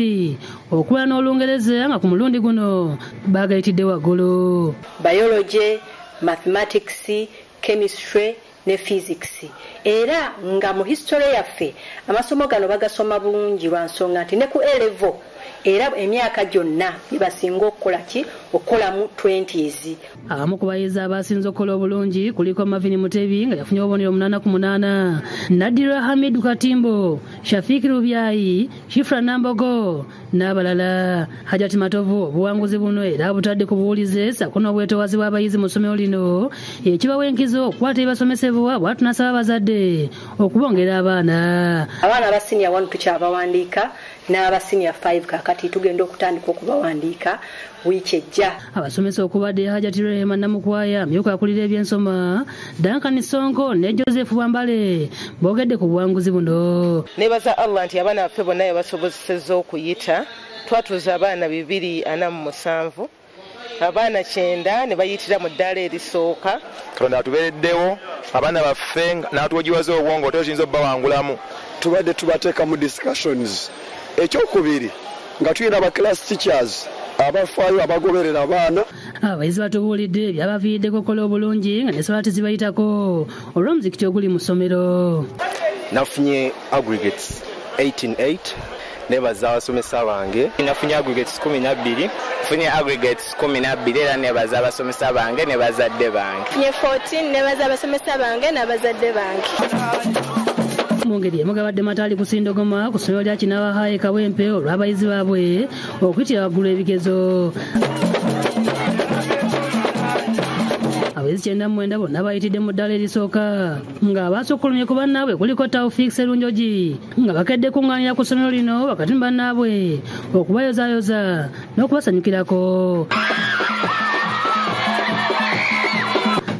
okula n'Olungereza nga ku mulundi guno bagayitidde waggulu. Biology, mathematics, chemistry ne physics. Era nga mu history yaffe amasomo gano bagasoma bulungi lwa nsonga nti ne ku A-level era emyaka gyonna basinga okukola ki okolamu 20s. Abamu ku bayizi abasinze okukola obulungi kuliko Mavini Mutebi nga yafunye obubonero 8/8, Nadira Hamidu Katimbo, Shafiki Rubyayi, Shifra Nambogo n'abalala. Hajati Matovu obuwanguzi buno era butadde ku buwulize sako n'obwetoowazi bw'abayizi mu ssomero lino ekibawa enkizo okukwata ebasomesebwa bw'atu n'asaba abazadde okubongera abaana. Abaana aba senior 1 tukyabawandiika n'aba senior 5 kakati tugenda okutandika okubawandiika wiiki ejja. Abasomesa okubadde Hajati Rehema Namukwaya, myuka akulira ebyensoma, Duncan Sonko ne Joseph Bwambale boogedde ku buwanguzi buno. Nebaza Allah nti abaana baffe bonna basobozesezza okuyita. Twatuuza abaana 247, abaana 9 ne bayitira mu ddaala erisooka. Katonda atubeereddewo abaana baffe n'atuwogiwaza obwongo toyinza obbawangulamu. Tubadde tubateeka mu discussions. Ekyokubiri nga tulina aba class teachers abafaayo abagoberera abaana. Abayizi batubuulidde byabaviiriddeko okukola obulungi nga n'ensonga tezibayitako olw'omuzikiti oguli mu ssomero. Nafunye aggregates 18-8. Nebaza abasomesa bange. Nafunye aggregates 12. Nafunye aggregates 12 era nebaza abasomesa bange ne bazadde bange. Nafunye 14. Nebaza abasomesa bange n'abazadde bange. Mu ngeri emugabadde Matali kusindogoma ku ssomero lya Kinaawahaye Kawempe olw'abayizi baabwe okuyitira waggulu ebigezo. Abayizi 99 bonna bayitidde mu ddaala erisooka nga abasukkulumye ku bannaabwe kuliko Taufik Serunjogi nga bakedde kuŋŋaanira ku ssomero lino wakati mu bannaabwe okubayozaayoza n'okubasanyukirako.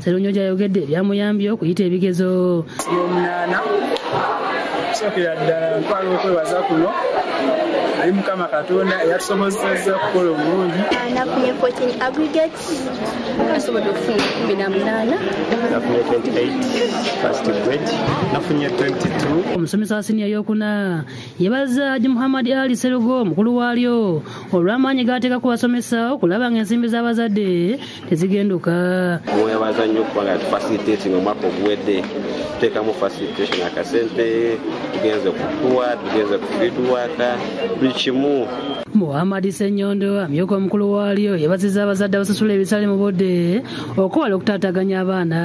Serunjogi ayogedde ebyamuyambye okuyita ebigezo. Omunaana sookera ddala ntwala okwebaza kuno ali Mukama Katonda eyatusobozesezza okukola obulungi. Nafunye 14 aggregates. Nasobodde okufuna 18. Nafunye 28 first grade. Nafunye 22. Omusomesa wa siniya eyokuna yebaza Haji Muhammad Ali Serugo mukulu waalyo olw'amaanyi g'ateeka ku basomesa okulaba ng'ensimbi z'abazadde tezigenduka. Mwebaza nnyo okuba nga tufacilitating omwaka oguwedde tuteekamu facilitation akasente tugenze kutuwa tugenze ku field worker buli kimu. Muhammad Senyondo amyuka omukulu waalyo yebazizza abazadde abasasula ebisale mu budde okuwala okutaataganya abaana.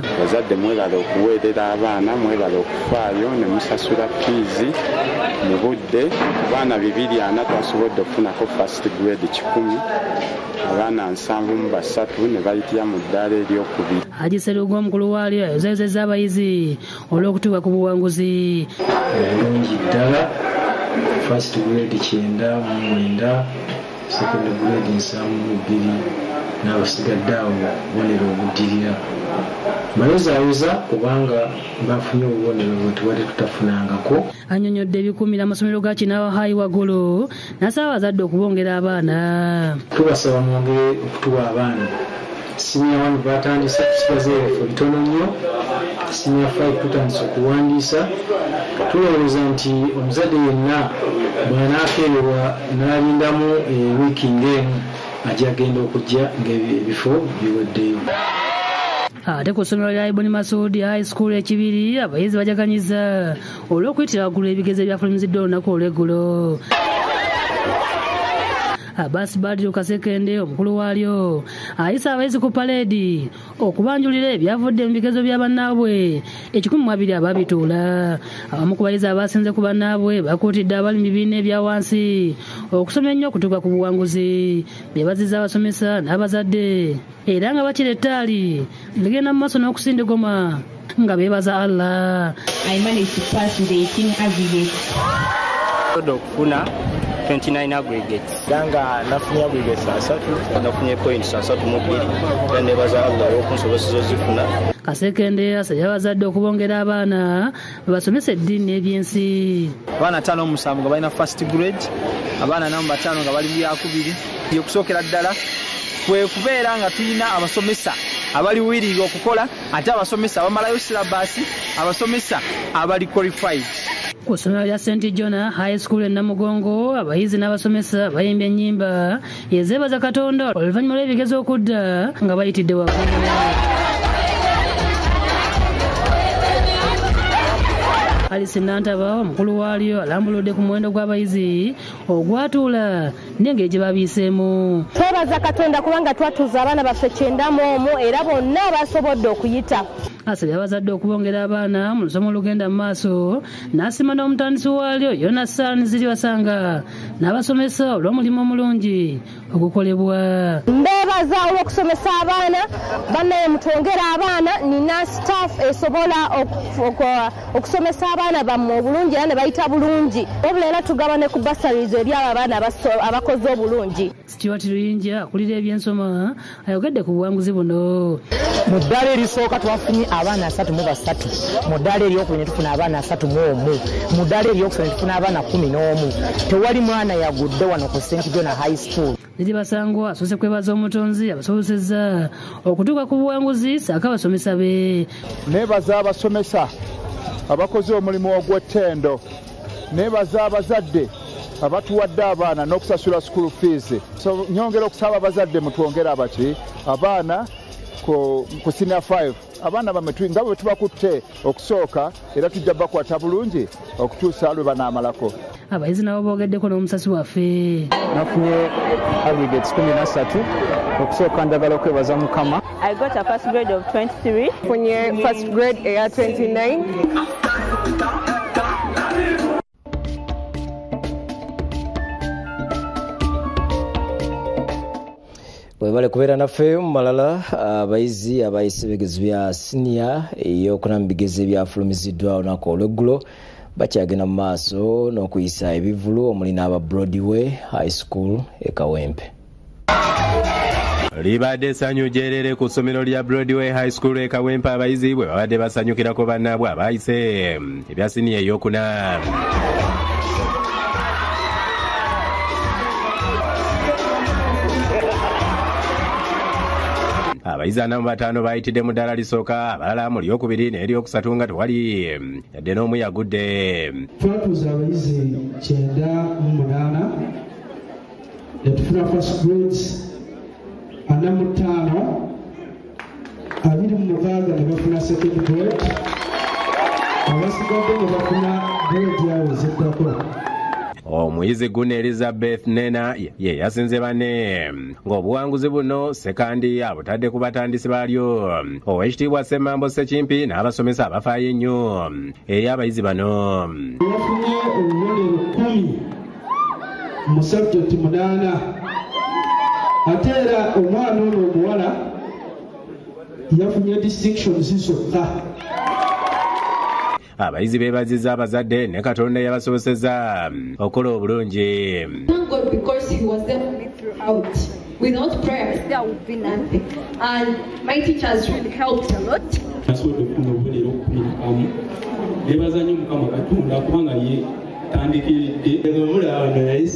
Abazadde mwebale okuweerera abaana, mwebale okufaayo ne musasula fiizi mu budde. Abaana 240 twasobodde okufunako first grade 10, abaana 73 ne bayitira mu ddaala eryokubiri. Haji Serugo omukulu waalyo yayozayozezza abayizi olw'okutuuka ku buwanguzi. Bulungi ddala. First grade 9, second grade 7, n'abasigadde awo obubonero obuddirira. Bayozaayoza kubanga bafunye obubonero bwe tubadde tutafunangako. Annyonnyodde ebikumira amasomero ga Kinaawahaye waggulu n'asaba abazadde okubongera abaana. Tubasaba mwongere okutuwa abaana. Senior 1 batandise kusigaza ebifo bitono nnyo. Senior 5 tutandise okuwandiisa. Tulowooza nti omuzadde yenna bw'anaakeererwa n'alindamu wiiki ng'emu ajja agenda okujja ng'ebifo biweddeyo. Ate ku ssomero lya Iboni Masudi High School ekibiri abayizi bajaganyiza olw'okuyitira waggulu ebigezo ebyafulumiziddwa olunaku olw'eggulo. Abbas Badru Kasekende omukulu waalyo ayisa abayizi ku paleedi okubanjulira ebyavudde mu bigezo bya bannaabwe 12 ababituula. Abamu ku bayizi abasinze ku bannaabwe bakuutidde abali mu bibiina ebya wansi okusomya ennyo okutuuka ku buwanguzi beebazizza abasomesa n'abazadde era nga bakira ettaali ligenda mu maaso n'okusindigoma nga beebaza Allah. I managed to pass with 18 aggregates. Okufuna 29 aggregates. Danga nafunye aggregates 3, nafunye points 32, nebaza Allah okunsobozesa zifuna. Kasekende asabye abazadde okubongera abaana babasomesa eddiini n'ebyensi. Abaana 5 nga balina first grade, abaana 5 nga bali mu yakubiri. Okusookera ddala kwe kubeera nga tulina abasomesa abali willing okukola ate abasomesa abamalayo silabasi, abasomesa abali qualified. Ku ssomero lya St. John High School e Namugongo abayizi n'abasomesa bayimbye ennyimba ezeebaza Katonda oluvannyuma lw'ebigezo okudda nga bayitidde waggulu. Alice Nantaba omukulu waalyo alambuludde ku muwendo gw'abayizi ogwatuula n'engeri gye babiiseemu. Twebaza Katonda kubanga twatuuza abaana baffe 91 era bonna basobodde okuyita. Asabye abazadde okubongera abaana mu lusomo olugenda mu maaso n'asima n'omutandisi waalyo Yonasan Ziribasanga n'abasomesa olw'omulimu omulungi ogukolebwa. Mbeebaza olw'okusomesa abaana bannaye mutwongera abaana nina staff esobola okusomesa abaana bammwe obulungi era ne bayita bulungi wabula era tugaba ne ku basaries eri abo abaana abakoze obulungi. Stewart Luyinja akulira ebyensoma ayogedde ku buwanguzi buno. Mu ddaala erisooka twafunye abaana 33, mu ddaala eryokubiri ne tufuna abaana 31, mu ddaala eryokusatu ne tufuna abaana 11. Tewali mwana yagudde wano ku St. John High School. Ziribasanga asoose kwebaza omutonzi abasobozesezza okutuuka ku buwanguzi saaka abasomesa be. Neebaza abasomesa abakoze omulimu ogw'ettendo, neebaza abazadde abatuwadde abaana n'okusasula school fees. So nyongera okusaba abazadde mutwongere abaana ku senior 5 abaana bamwe nga bwe tubakutte okusooka era tujja bakwata bulungi okutuusa lwe banaamalako. Abayizi nabo boogeddeko n'omusasi waffe. Nafunye aggregates 13 okusooka njagala okwebaza Mukama. I got a first grade of 23. Funye first grade eya 29. Webale kubeera naffe mu malala abayizi abayise ebigezo bya senior ey'okuna mu bigezo ebyafulumiziddwa olunaku olw'eggulo bakyagenda mu maaso n'okuyisa ebivulu omuli n'aba Broadway High School e Kawempe. Libadde essanyu gyerere ku ssomero lya Broadway High School e Kawempe abayizi bwe babadde basanyukirako bannaabwe abayise ebya senior ey'okuna. Abayizi 45 bayitidde mu ddaala lisooka, abalala mu lyokubiri n'eryokusatu nga tewali yadde n'omu yagudde. Twatuuza abayizi 98 ne tufuna first grades 45, 26 ne bafuna second grade, abasigadde ne bafuna grade yaabwe ezeddako. Omuyizi Gune Elizabeth Nena ye yasinze banne ng'obuwanguzi buno sekandi abutadde ku batandisi baalyo Oweekitiibwa Ssemambo Ssekimpi n'abasomesa abafaayo ennyo eri abayizi bano. Yafunye obubonero 10 mu subject 8 ate era omwana ono omuwala yafunye distinctions zokka. Abayizi beebazizza abazadde ne Katonda yabasobozesezza okukola obulungi. Thank God because he was there for me throughout. Without prayers there would be nothing, and my teachers really helped a lot. Nasobola okufuna obubonero 10 neebaza nnyo Mukama Katonda kubanga ye tandikiridde omulaba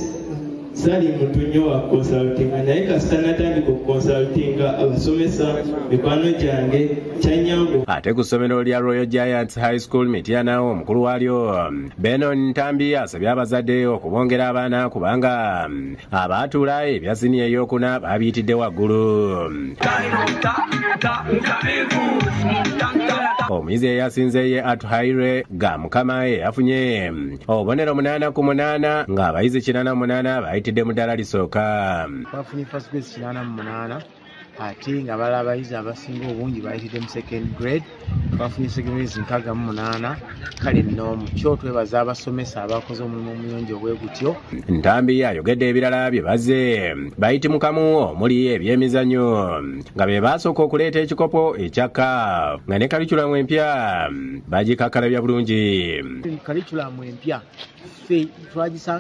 sali muntu nnyo wa consultinga naye kasita natandika okuconsultinga abasomesa mikwano gyange kyanyambo. Ate ku ssomero lya Royal Giants High School Mityana omukulu waalyo Benon Ntambi asabye abazadde okubongera abaana kubanga abaatuula ebya siniya ey'okuna babiyitidde waggulu. Omuyizi eyasinze ye Atuhaire ga Mukama yafunye obubonero 8 ku 8 ng'abayizi 88 bayitidde mu ddaala lisooka. Bafunye first grade 88 ate nga balala abayizi abasinga obungi bayitidde mu second grade bafunye second grade 68. Kale nno kyo twebaza abasomesa abakoze omulimu omuyonjo bwe gutyo. Ntambi ayogedde ebirala bye bazze bayitimukamu omuli ebyemizannyo nga be baasooka okuleeta ekikopo ekyakka nga ne kalikulamu empya bagikakalabya bulungi. Kalikulamu empya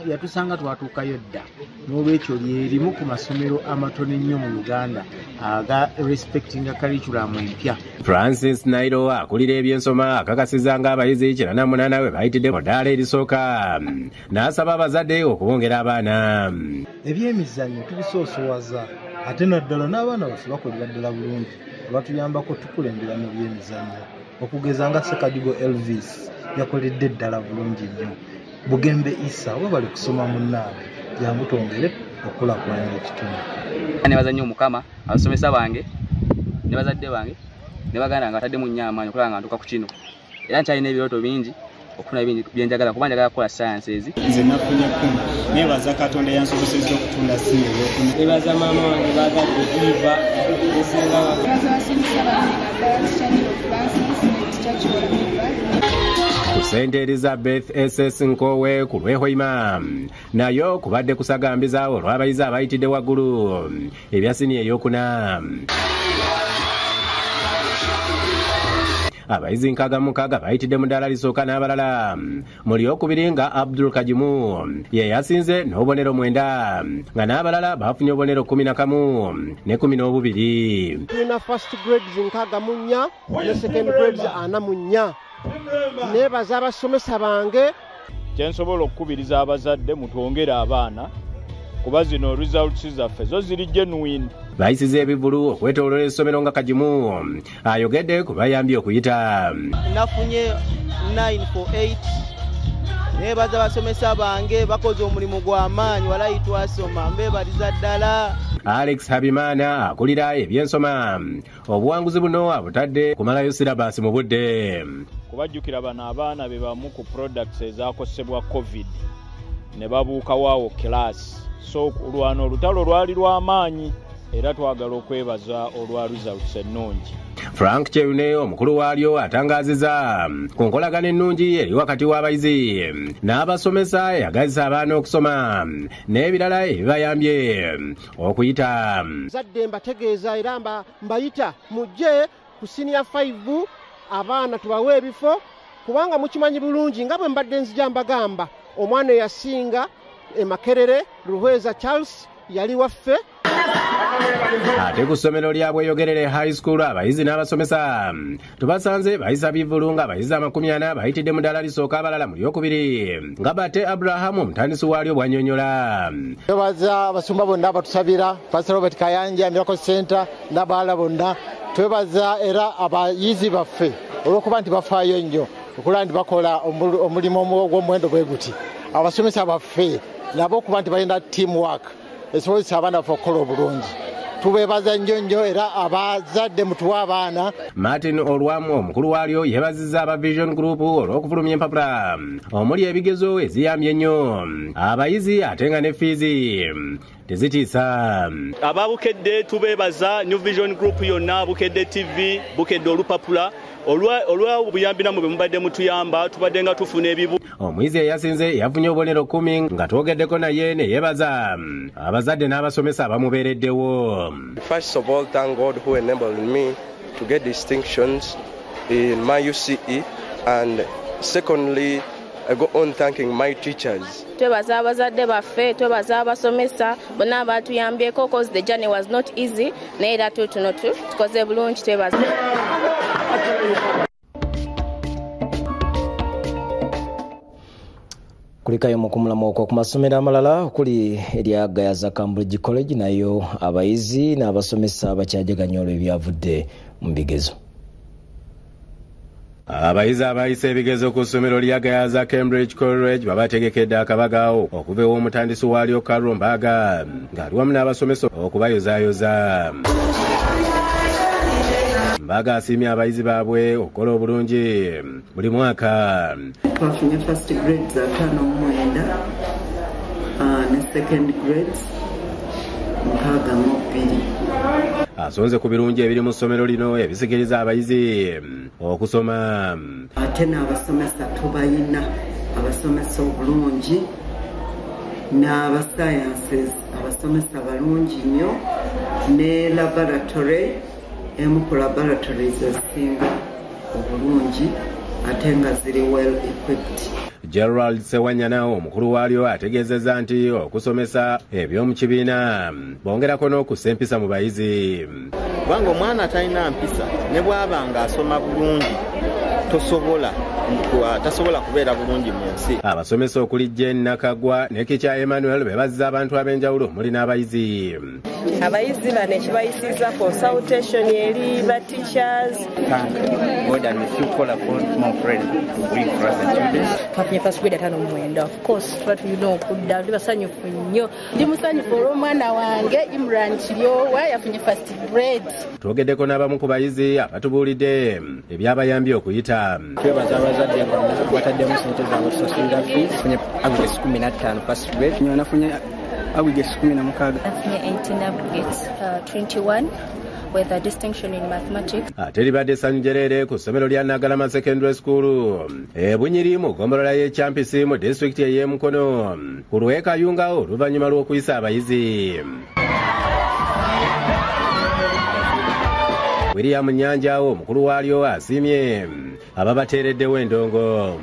yatusanga twatuukayo dda n'olwekyo lyerimu ku masomero amatono ennyo mu Uganda aga respectinga curriculum empya. Francis Nairo akulira ebyensoma akakasiza ng'abayizi 98 bwe bayitidde mu ddaala erisooka n'asaba abazadde okubongera abaana. Ebyemizannyo tubisoosowaza ate naddala n'abaana baffe bakolera ddala bulungi batuyambako tukulembera mu byemizannyo okugeza nga Ssekadigo Elvis yakoledde ddala bulungi nnyo. Bugembe Isa we bali kusoma munnaabwe jangu twongere okulakulanya ekitundu. Nebaza nnyo Mukama abasomesa bange ne bazadde bange ne baganda nga batadde mu nnyama amaanyi okulaba nga ntuuka ku kino era nkyalina ebirooto bingi okufuna byenjagala kuba njagala kukola sciences. Nze nafunye 10. Nebaza Katonda yansobozesezza okutunda ssimu ey'okuna. Nebaza maama wange bagadde Eva St. Elizabeth SS Nkowe ku lw'ehoima nayo kubadde kusagambiza olw'abayizi abayitidde waggulu ebya siniya ey'okuna. Abayizi 66 bayitidde mu ddaala lisooka n'abalala mu lyokubiri nga Abdul Kajimu ye yasinze n'obubonero 9 nga n'abalala bafunye obubonero 11 ne 12. Tulina first grades 64 ne second grades 44. Nebaza abasomesa bange. Kyensobola okukubiriza abazadde mutwongere abaana kuba zino results zaffe zo ziri genuine. Bayisiza ebivulu okwetooloola essomero nga Kajimu ayogedde ku bayambye okuyita. Nafunye 948. Nebaza abasomesa bange bakoze omulimu gw'amaanyi walayi twasoma mbebaliza ddala. Alex Habimana akulira ebyensoma obuwanguzi buno abutadde kumalayo silabasi mu budde. Kubajjukira bano abaana be bamu ku products ezakosebwa COVID ne babuukawo class. So olwano olutalo lwali lw'amaanyi era twagala okwebaza olwa results ennungi. Frank Cheune omukulu waalyo atangaziza ku nkolagana ennungi eri wakati w'abayizi n'abasomesa yagazisa abaana okusoma n'ebirala ebibayambye okuyita. Zadde mbategeeza era mbayita mujje ku senior 5 abaana tubawe ebifo kubanga mukimanyi bulungi nga bwe mbadde nzija mbagamba omwana eyasinga Makerere Ruhweza Charles yali waffe. Ate ku ssomero lya Bweyogerere High School abayizi n'abasomesa tubasanze bayisa bivulu nga abayizi 40 bayitidde mu ddaala lisooka abalala mu lyokubiri nga Bate Abraham omutandisi waalyo bw'annyonnyola. Twebaza abasumba bonna abatusabira Pastor Robert Kayanja Miracle Center n'abalala bonna. Twebaza era abayizi baffe olw'okuba nti bafaayo nnyo okulaba nti bakola omulimu gw'omuwendo bwe guti. Abasomesa baffe nabo okuba nti balina teamwork esobozesa abaana baffe okukola obulungi. Tubeebaza nnyo era abazadde mutuwa abaana. Martin Olwamu omukulu waalyo yeebazizza aba Vision Group olw'okufulumya empapula omuli ebigezo eziyambye ennyo abayizi ate nga ne fiizi tezitiisa. Aba Bukedde tubeebaza New Vision Group yonna, Bukedde TV, Bukedde olupapula olwa obuyambi namwe bwe mubadde mutuyamba tubadde nga tufuna ebibu. Omuyizi eyasinze yafunye obubonero 10 nga twogeddeko naye ne yeebaza abazadde n'abasomesa abamubeereddewo. First of all, thank God who enabled me to get distinctions in my UCE, and secondly, I go on thanking my teachers. Twebaza abazadde baffe, twebaza abasomesa bonna abatuyambyeko cause the journey was not easy naye era tuno tukoze bulungi twebaza. Kulikayo mukumulamu okwo ku masomero amalala okuli erya Gayaza Cambridge College nayo abayizi n'abasomesa bakyajaganya olw'ebyavudde mu bigezo. Abayizi abayisa ebigezo ku ssomero lya Gayaza Cambridge College babategekedde akabagaawo okuva ew'omutandisi waalyo Carol Mbaga ng'ali wamu n'abasomesa okubayozaayoza. Mbaga asiimye abayizi baabwe okukola obulungi buli mwaka. Twafunye first grades 59 ne second grades 62. Asonze ku birungi ebiri mu ssomero lino ebisikiriza abayizi okusoma. Ate n'abasomesa tubayina abasomesa obulungi n'aba sciences abasomesa balungi nnyo ne laboratory emu ku laboratories ezisinga obulungi ate nga ziri well equipped. Gerald Sewanyana omukulu waalyo ategeezezza nti okusomesa eby'omu kibiina bongerako n'okussa empisa mu bayizi. Kubanga omwana atalina mpisa ne bw'aba ng'asoma bulungi tasobola kubeera bulungi mu nsi. Abasomesa okuli Jane Nakagwa ne Kicha Emmanuel beebazizza abantu ab'enjawulo muli n'abayizi. Abayizi bano ekibayisiza consultation eri ba teachers. God and if you call upon more friends, we for us the students. Twafunye first grade 59. Of course, twatulina okudda ndi basanyufu nnyo. Ndi musanyufu olw'omwana wange Imran Kiryowa yafunye first grade. Twogeddeko n'abamu ku bayizi abatubuulidde ebyabayambye okuyita. Twebaza abazadde bataddemu sente zaabwe tusasulira fees. Nafunye aggregates 15 first grade. Nafunye aggregates 16. Nafunye 18 aggregates 21 with a distinction in mathematics. Ate libadde essanyu jjereere ku ssomero lya Nagalama Secondary School Bunyiri mu ggombolola y'e Kyampisi mu disitulikiti ey'e Mukono ku lw'ekayunga oluvannyuma lw'okuyisa abayizi. William Nnyanja omukulu waalyo asiimye ababateereddewo endongo.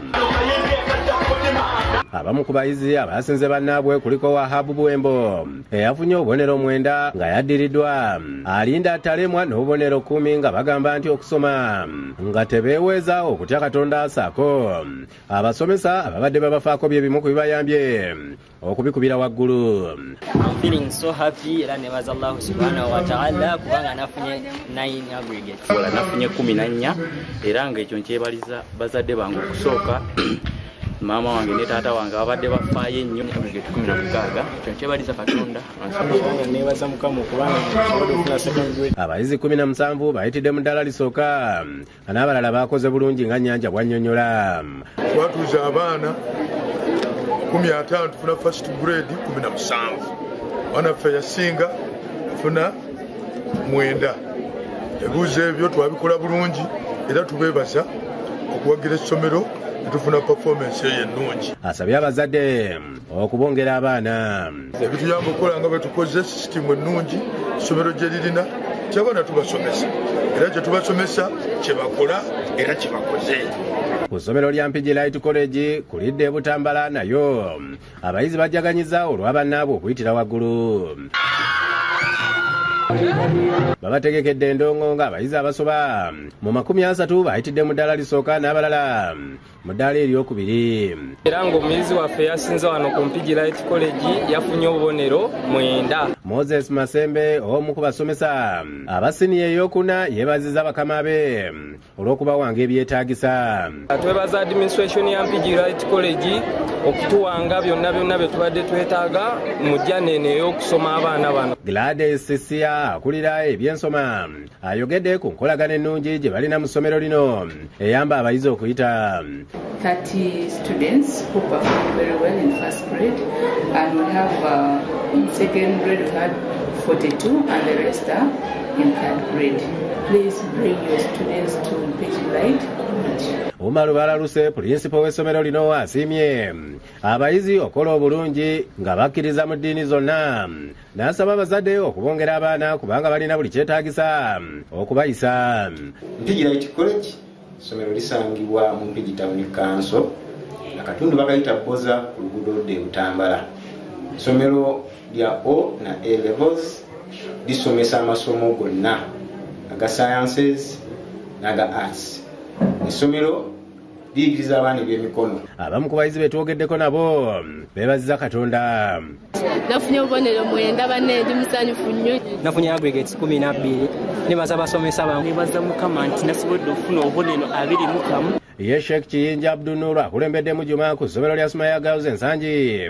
Abamu ku bayizi abasinze bannaabwe kuliko Wahabu Bwembo eyafunye obubonero 9 nga yaddiriddwa alinda atalemwa n'obubonero 10 nga bagamba nti okusoma nga tebeeweza okutya Katonda asaako abasomesa ababadde babafaako bye bimu ku bibayambye okubikubira waggulu. I'm feeling so happy era nebaza Allah subhanahu wa ta'ala kubanga nafunye 9 aggregates. Nafunye 14 era ng'ekyo nkyebaliza bazadde bange okusooka mama wange ne taata wange abadde bafaayo ennyo aggregate 16 ekyo nkyebaliza Katonda. Nebaza Mukama kubanga nsobola okufuna second grade. Abayizi 17 bayitidde mu ddala lisooka n'abalala baakoze bulungi nga Nnyanja bw'annyonnyola. Twatuuza abaana 15 tufuna first grade 17. Wanaffe yasinga tufuna 9. Ebibuuzo ebyo twabikola bulungi era tubeebaza okuwagira essomero tufuna performance ennungi. Asabye abazadde okubongera abaana. Ebituyamba okukola nga bwe tukoze sisitimu ennungi essomero gye lirina ky'abaana tubasomesa era kye tubasomesa kye bakola era kye bakoze. Ku ssomero lya Mpigi Light College ku Lidde e Butambala nayo abayizi bajjaganyiza olw'abannaabwe okuyitira waggulu. Babategekedde endongo nga abayizi abasoba mu 30 bayitidde mu ddala lisooka n'abalala mu ddala eryokubiri. Era ng'omuyizi waffe yasinze wano ku Mpigi Light College yafunye obubonero 9. Moses Masembe omu ku basomesa abasiniya ey'okuna yeebaziza bakama be olw'okubawanga ebyetaagisa. Twebaza administration ya Mpigi Light College okutuwanga byonna bye tubadde twetaaga mu jjanene ey'okusoma abaana bano. Gladys Sisia akulira ebyensoma ayogedde ku nkolagana ennungi gye balina mu ssomero lino eyamba abayizi okuyita. 30 students who performed very well in first grade, and we have in second grade we had 42 and the rest are in third grade. Please bring your students to Mpigi Light College. Umaru Balaluse, principal w'essomero lino asiimye abayizi okola obulungi nga bakkiriza mu ddiini zonna n'asaba abazadde okubongera abaana kubanga balina buli kyetaagisa okubayisa. Mpigi Light College essomero lisangibwa mu Mpigi Town Council akatundu bakayita Boza ku Ligudde e Butambala. Essomero lya O na A levels lisomesa amasomo gonna aga sciences n'aga arts. Essomero liyigiriza abaana ebyemikono. Abamu ku bayizi betwogeddeko nabo beebaziza Katonda. Nafunye obubonero 9 banne ndi musanyufu nnyo. Nafunye aggregates 12. Nebaza abasomesa bange. Nebaza Mukama nti nasobodde okufuna obubonero 21. Ye Sheikh Kiyinja Abdunura akulembedde mu Juma ku ssomero lya Sumaya Girls Ensangi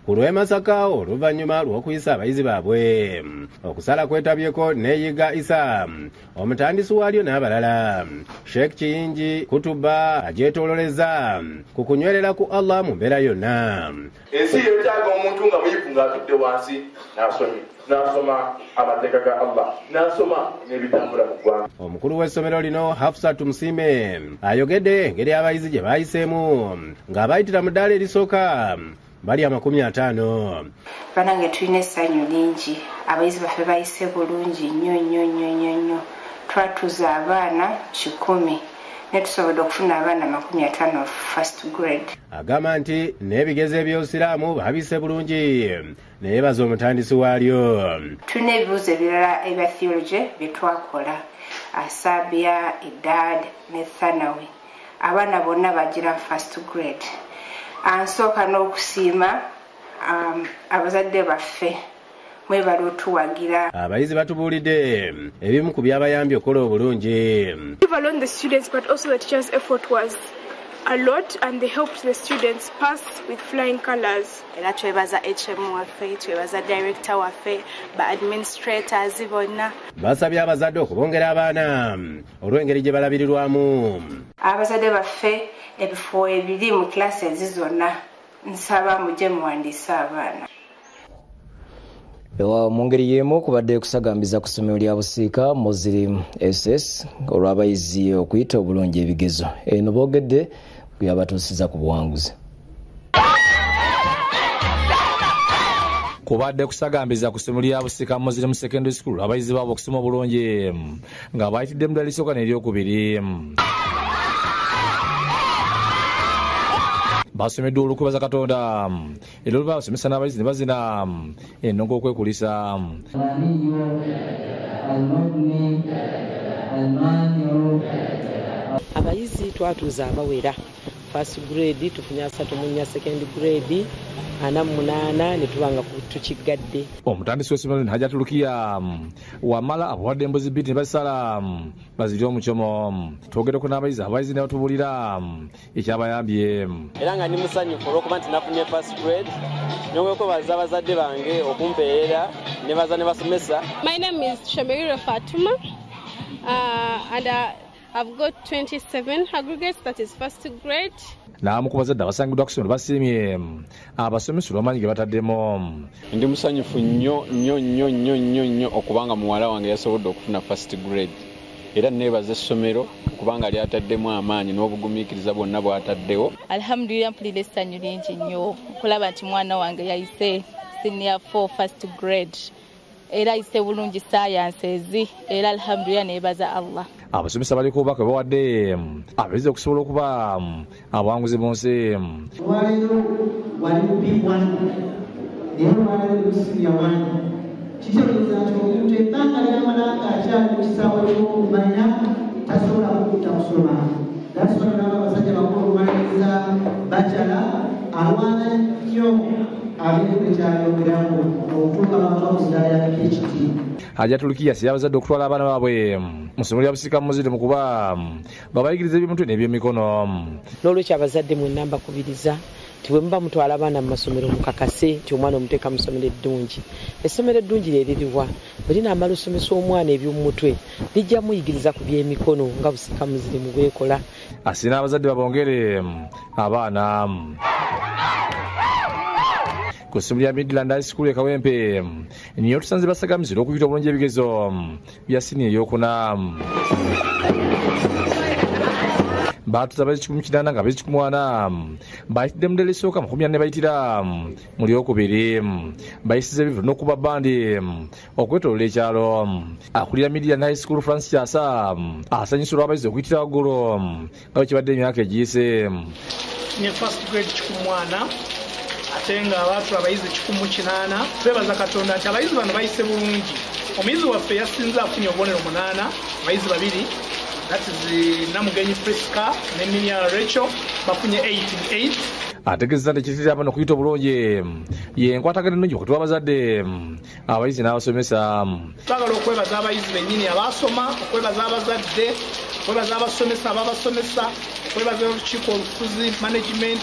ku lw'e Masaka oluvannyuma lw'okuyisa abayizi baabwe. Okusala kwetabyeko Neeyiga Isa omutandisi waalyo n'abalala. Sheikh Kiyinji kutuba agyetoololeza ku kunywerera ku Allah mu mbeera yonna. Ensi yeetaaga omuntu nga muyivu ng'atudde wansi n'asoma amateeka ga Allah n'asoma n'ebitambula mu ggwanga. Omukulu w'essomero lino Hafsatu Musime ayogedde engeri abayizi gye baayiseemu ng'abayitira mu ddaala erisooka bali 50. Banange tulina essanyu lingi, abayizi baffe bayise bulungi nnyo. Twatuuza abaana 10 ne tusobodde okufuna abaana 50 first grade. Agamba nti n'ebigezo eby'obusiraamu babise bulungi neyebaza omutandisi waalyo. Tulina ebibuuzo ebirala ebya theology bye twakola Asabia, Idad ne Thanawi. Abaana bonna bagira first grade. Ansooka n'okusiima abazadde baffe mwebale otuwagira. Abayizi batubuulidde ebimu ku byabayambye okukola obulungi. Leave alone the students but also the teachers' effort was a lot and they helped the students pass with flying colors. Era twebaza HM waffe, twebaza director waffe, ba administrators bonna. Basabye abazadde okubongera abaana olw'engeri gye balabirirwamu. Abazadde baffe ebifo ebiri mu classes zonna nsaba mujje muwandiise abaana. Mu ngeri y'emu kubadde kusagambiza ku ssomero lya Busiika Muslim SS olw'abayizi okuyita obulungi ebigezo. Eno boogedde kuyabatuusiza ku buwanguzi. Kubadde kusagambiza ku ssomero lya Busiika Muslim Secondary School abayizi baabo okusoma obulungi nga bayitidde mu ddala erisooka n'eryokubiri. Basomeddwa olw'okwebaza Katonda era olwo basomesa n'abayizi ne bazina ennongo okwekulisa. Abayizi twatuuza abawera first grade tufunye 3 second grade 48 ne tubanga tukigadde. Omutandisi w'essomero Nnyanja Tulukiya wamala abawadde embuzi bbiri ne bazisala bazirye omucomo. Twogereko n'abayizi ne batubuulira ekyabayambye. Era nga ndi musanyufu olw'okuba nti nafunye first grade n'okwebaza abazadde bange okumpeerera ne baza ne basomesa. My name is Shamirira Fatuma and I've got 27 aggregates, that is first grade. Naamu ku bazadde abasangiddwa ku ssomero basiimye abasomesa olw'amaanyi ge bataddemu. Ndi musanyufu nnyo okubanga muwala wange yasobodde okufuna first grade. Era neebaza essomero okubanga lyataddemu amaanyi n'obugumiikiriza bwonna bw'ataddewo. Alhamdulillah mpulira essanyu lingi nnyo okulaba nti mwana wange yayise senior 4 first grade. Era ayise bulungi sciences era alhamdulillah neebaza Allah. Abasomesa baliko obubaka bwe bawadde abayizi okusobola okuba abawanguzi b'ensi. Waliwo waliwo era waliwo senior 1. Kitegeeza nti omuntu ebbanga ly'amalanga akyali mu kisaawe ky'okumanya tasobola kukutta kusoma. That's abasajja bakulu okumaliriza bachelor alwana nnyo abiri kyayongeramu okutuuka abantu okuzaala ya PhD. Nnyanja Tulukiya asabye abazadde okutwala abaana baabwe mu ssomero lya Busiika Muslim kuba babayigiriza eby'omutwe n'eby'emikono. N'olwekyo abazadde mwenna mbakubiriza nti bwe muba mutwala abaana mu masomero mukakase nti omwana omuteeka mu ssomero eddungi. Essomero eddungi lyerirwa bwe linaamala osomesa omwana eby'omutwe lijja muyigiriza ku by'emikono nga Busiika Muslim bwekola. Asiina abazadde babongere abaana. Ku ssomero lya Midland High School e Kawempe niyo tusanze basagamizira okuyita obulungi ebigezo bya siniya ey'okuna. Baatuza abayizi 18 nga abayizi 14 bayitidde mu ddala esooka 40 bayitira mu lyokubiri. Bayisiza ebivulu n'okuba bbandi okwetoolola ekyalo. Akulira Midland High School Francis Kyasa asanyusa olw'abayizi okuyitira waggulu nga bwe kibadde emyaka egiyise. Ne first grade 1 ate nga abaatu abayizi 18 twebaza Katonda nti abayizi bano bayise bulungi. Omuyizi waffe yasinze afunye obubonero 8 abayizi 2 that is Namugenyi Priska ne Nnyanja Rachel bafunye 8. Ategeeza nti ekitera abaana okuyita obulungi y'enkwatagana ennungi wakati w'abazadde abayizi n'abasomesa. Twagala okwebaza abayizi bennyini abaasoma, okwebaza abazadde, okwebaza abasomesa ababasomesa, okwebaza olukiiko olufuzi management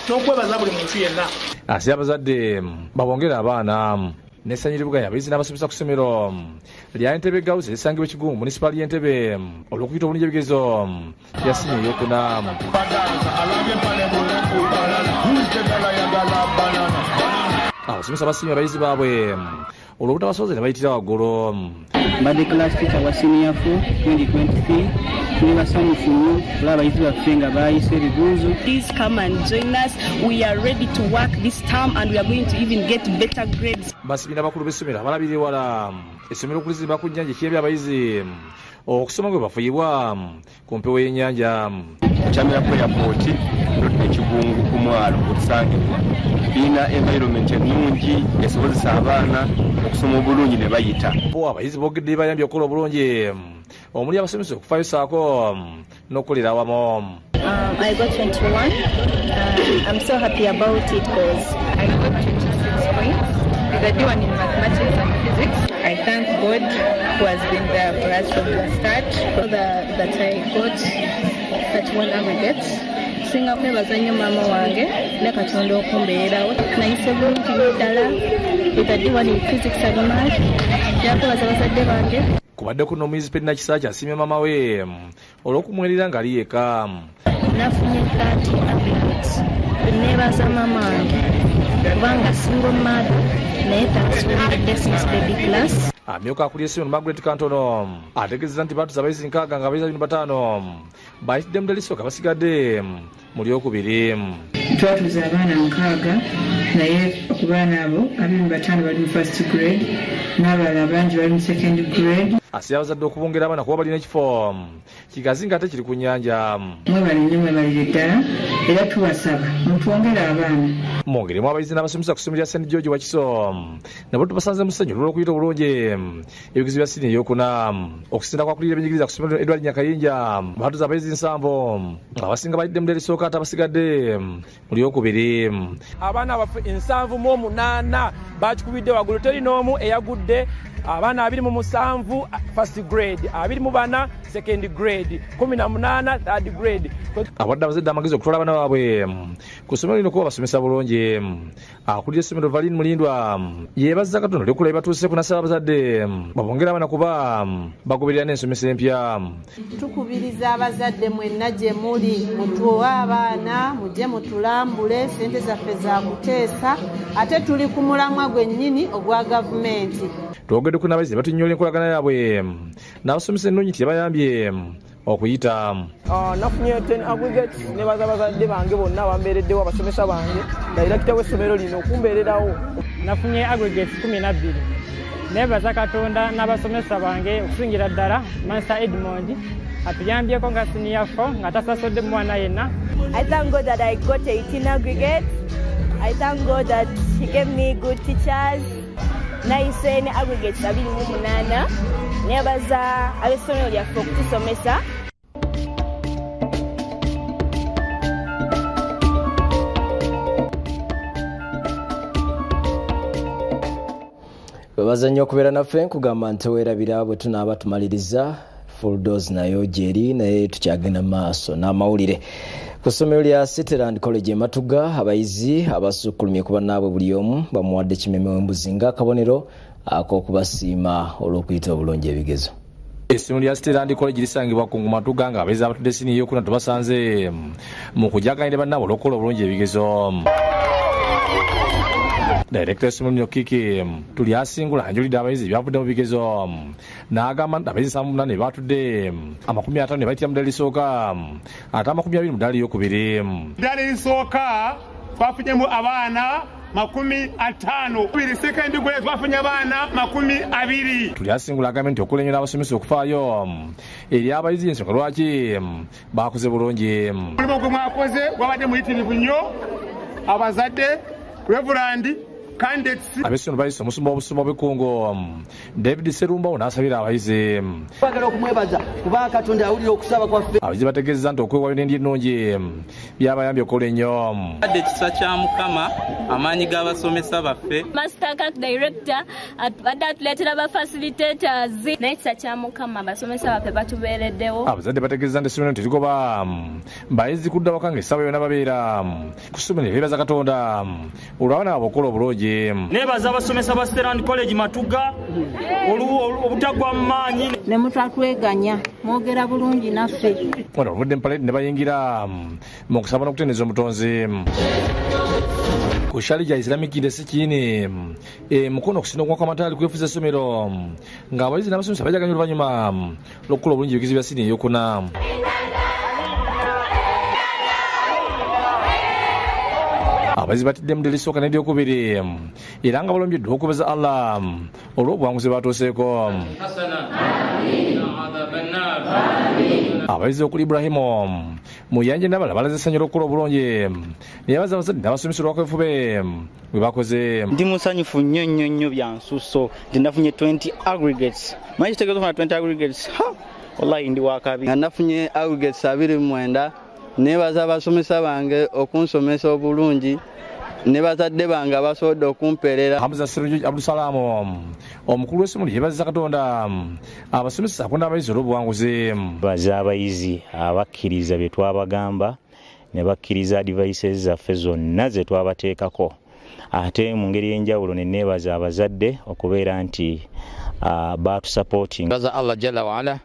n'okwebaza buli muntu yenna. Asabye abazadde babongere abaana. N'essanyu libuganya abayizi n'abasomesa ku ssomero lya Entebbe Girls erisangibwa Kigungu munisipaali y'Entebbe olw'okuyita obulungi ebigezo bya siniya ey'okuna. Abasomesa basiimye abayizi baabwe olw'obutabasoboze ne bayitira waggulu. Mbadde class teacher wa senior 4 2023 tuli basanyufu nnyo olaba abayizi baffe nga baayise ebibuuzo. Please come and join us. We are ready to work this term and we are going to even get better grades. Basibye n'abakulu b'essomero abalabira ewala essomero okulizimba ku Nnyanja ekiyambye abayizi okusoma kwe bafuuyibwa ku mpewo y'ennyanja. Ekyamira ku airport ekigungu ku mwalo okusangibwa birina environment ennungi esobozesa abaana okusoma obulungi ne bayita. Abayizi boogedde bayambye okukola obulungi omuli abasomesa okufaayo saako n'okukolera awamu. I got 21. I'm so happy about it because I got 26 points. The D1 in mathematics and physics. I thank God who has been there for us from the start. That I got 31 aggregates. nsinga kwebaza nnyo maama wange ne Katonda okumbeerawo nayise bulungi ddala with a in physics and math yakwebaza bazadde bange. Kubadde kuno omuyizi Penina Kisaaja asiimye maama we olw'okumwerera nga ali yeka. Nafunye 30 aggregates. Neebaza maama wange kubanga single mother naye tansonedde since baby class. Amyuka akulira essomero Margaret Kantono ategeezezza nti baatuza abayizi 6 nga abayizi 5 bayitidde mu ddalisoka basigadde mu lyokubiri. Twatuza abaana 6 naye ku baana abo 25 bali mu first grade n'abalala bangi bali mu second grade. Asabye abazadde okubongera abaana kuba balina ekifo kigazi ng'ate kiri ku nnyanja. Mwebale nnyo mwebalire ddala era tubasaba mutwongere abaana. Mwongeremu abayizi n'abasomesa ku ssomero lya St. George Wakiso nabo tubasanze mu ssanyu olw'okuyita obulungi ebigezo bya siniya ey'okuna okusinda kwakulira ebyenjigiriza ku ssomero Edward Nyakayinja baatuza abayizi 7 abasinga balidde mu ddalisoka ate abasigadde mu lyokubiri. Abaana baffe 78 bakikubidde waggulu teri n'omu eyagudde. Abaana 27 first grade, 24 second grade, 18 third grade. Abadde abazadde amagezi okutwala abaana baabwe ku ssomero lino kuba basomesa bulungi. Akulira essomero Valine Mulindwa yeebazza Katonda olw'okulaba batuuse ku nasaba abazadde babongera abaana kuba bagoberera n'ensomesa empya. Tukubiriza abazadde mwenna gye muli mutuwe abaana mujje mutulambule ssente zaffe za kuteesa ate tuli ku mulamwa gwennyini ogwa gavumenti. Twogeddeko n'abayizi batunyola enkolagana yaabwe n'abasomesa ennungi tebayambye okuyita. Nafunye 10 aggregates nebaza abazadde bange bonna bambeereddewo abasomesa bange dayiractor w'essomero lino okumbeererawo. Nafunye aggregates 12 nebaza Katonda n'abasomesa bange okusingira ddala Master Edmond atuyambyeko nga senior 4 nga tasasodde mwana yenna. I thank God that I got 18 aggregates. I thank God that he gave me good teachers. Nayise ne aggregates 28 nebaza ab'essomero lyaffe okutusomesa. Webaza nnyo okubeera naffe nkugamba nti weerabira bwe tunaaba tumaliriza full dose nayo gyeri naye tukyagenda maaso n'amawulire. Ku ssomero lya Cityland College Matuga abayizi abasukkulumye ku bannaabwe buli omu bamuwadde kimeme w'embuzi ng'akabonero ak'okubasiima olw'okuyita obulungi ebigezo. Essomero lya Cityland College lisangibwa ku Matuga nga abayizi abatudde siniya ey'okuna tubasanze mu kujaganira bannaabwe olw'okukola obulungi ebigezo. Director Simon Nyokiki tuli asingula anjulidde abayizi byavudde mu bigezo n'agamba nti abayizi 8 batudde 50 ne bayitira mu ddala erisooka ate 20 mu ddala eryokubiri. Ddala erisooka twafunyemu abaana 50, biri second grade twafunye abaana 20. Tuli asingula agambye nti okulenyera abasomesa okufaayo eri abayizi ensonga lwaki bakoze bulungi. Mulimu gwe mwakoze gwabadde muyitirivu nnyo abazadde Reverend ab'essomero bayise omusumba w'obusumba bw'ekkungu David Serumbawo n'asabira abayizi. Twagala okumwebaza kuba Katonda awulira okusaba kwaffe. Abayizi bategeezezza nti okwewaayo n'endya ennungi byabayambye okukola ennyo. Adde ekisa kya Mukama amaanyi g'abasomesa baffe. Master Clerk Director abadde atuleetera ba facilitators n'ekisa kya Mukama abasomesa baffe batubeereddewo. Abazadde bategeezezza nti essomero terikoba bayizi kudda waka ng'essaawa yonna babeera ku ssomero beebaza Katonda olw'abaana baabwe okukola obulungi. Nebaza abasomesa ba Cityland College Matuga obutagwa mu maanyi ne mutatweganya mwogera bulungi naffe. Wano oluvudde mu parade ne bayingira mu kusaba n'okutendereza omutonzi. Ku shali gya Islamic University mukono okusinda omwaka w'amataali kwefuza essomero ng'abayizi n'abasomesa bajaganya oluvannyuma lw'okukola obulungi ebigezo bya siniya ey'okuna. Abayizi batidde mu ddala erisooka n'eryokubiri era nga balombeddwa okubeza Allah olw'obuwanguzi batuuseeko. Abayizi okuli Ibrahimu Muyanja n'abalala balaze essanyu olw'okukola obulungi naye abaza abazadde n'abasomesa olw'akaweefube bwe bakoze. Ndi musanyufu nnyo nnyo nnyo bya nsusso nti nafunye 20 aggregates. Manyi kitegeeza okufuna 20 aggregates? Wallahi ndi wakabi. Nafunye aggregates 29. Nebaza abasomesa bange okunsomesa obulungi ne bazadde bange abasobodde okumpeerera. Hamza Sirungi Abdusalamu omukulu w'essomero yeebazizza Katonda abasomesa ku n'abayizi olw'obuwanguzi. Baza abayizi abakkiriza bye twabagamba ne bakkiriza devices zaffe zonna ze twabateekako. Ate mu ngeri y'enjawulo ne neebaza abazadde okubeera nti batusupporting. Baza Allah Jalla wa Ala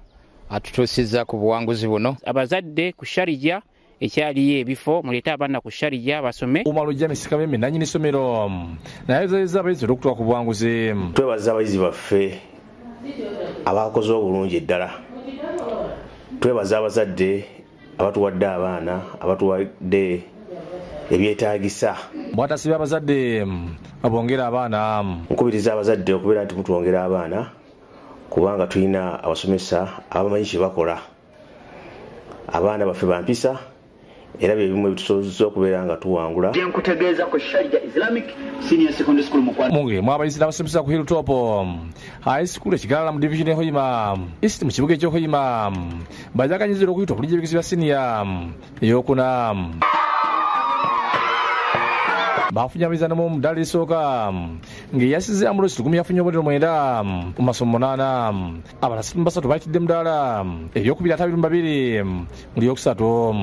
atutuusizza ku buwanguzi buno. Abazadde ku Sharija ekyaliyo ebifo muleete abaana ku Sharija basome. Umalo James Kabembe nannyini ssomero nayozeza abayizi olw'okutwala ku buwanguzi. Twebaza abayizi baffe abakoze obulungi eddala. Twebaza abazadde abatuwadde abaana abatuwadde ebyetaagisa. Bwatasibye abazadde abongera abaana. Nkubiriza abazadde okubeera nti mutwongera abaana kubanga tulina abasomesa abamanyi kye bakola. Abaana baffe bampisa era bye bimu ebitusobozesa okubeera nga tuwangula. Nkutegeeza ku Sharija Islamic Senior Secondary School Munge abayizi n'abasomesa ku Hilltop High School ekigalala mu division e Hoima East mu kibuga eky'e Hoima bajakanyizira okuyita obulijjo ebigezo bya senior ey'okuna. Bafunye amizana mu mudala esooka ng'eyasize amulosi 10 yafunye obuliro 9 mu masomo 8 abalasi Basatu bayitidde mudala ebyokubiri 2 mu lyokusatu.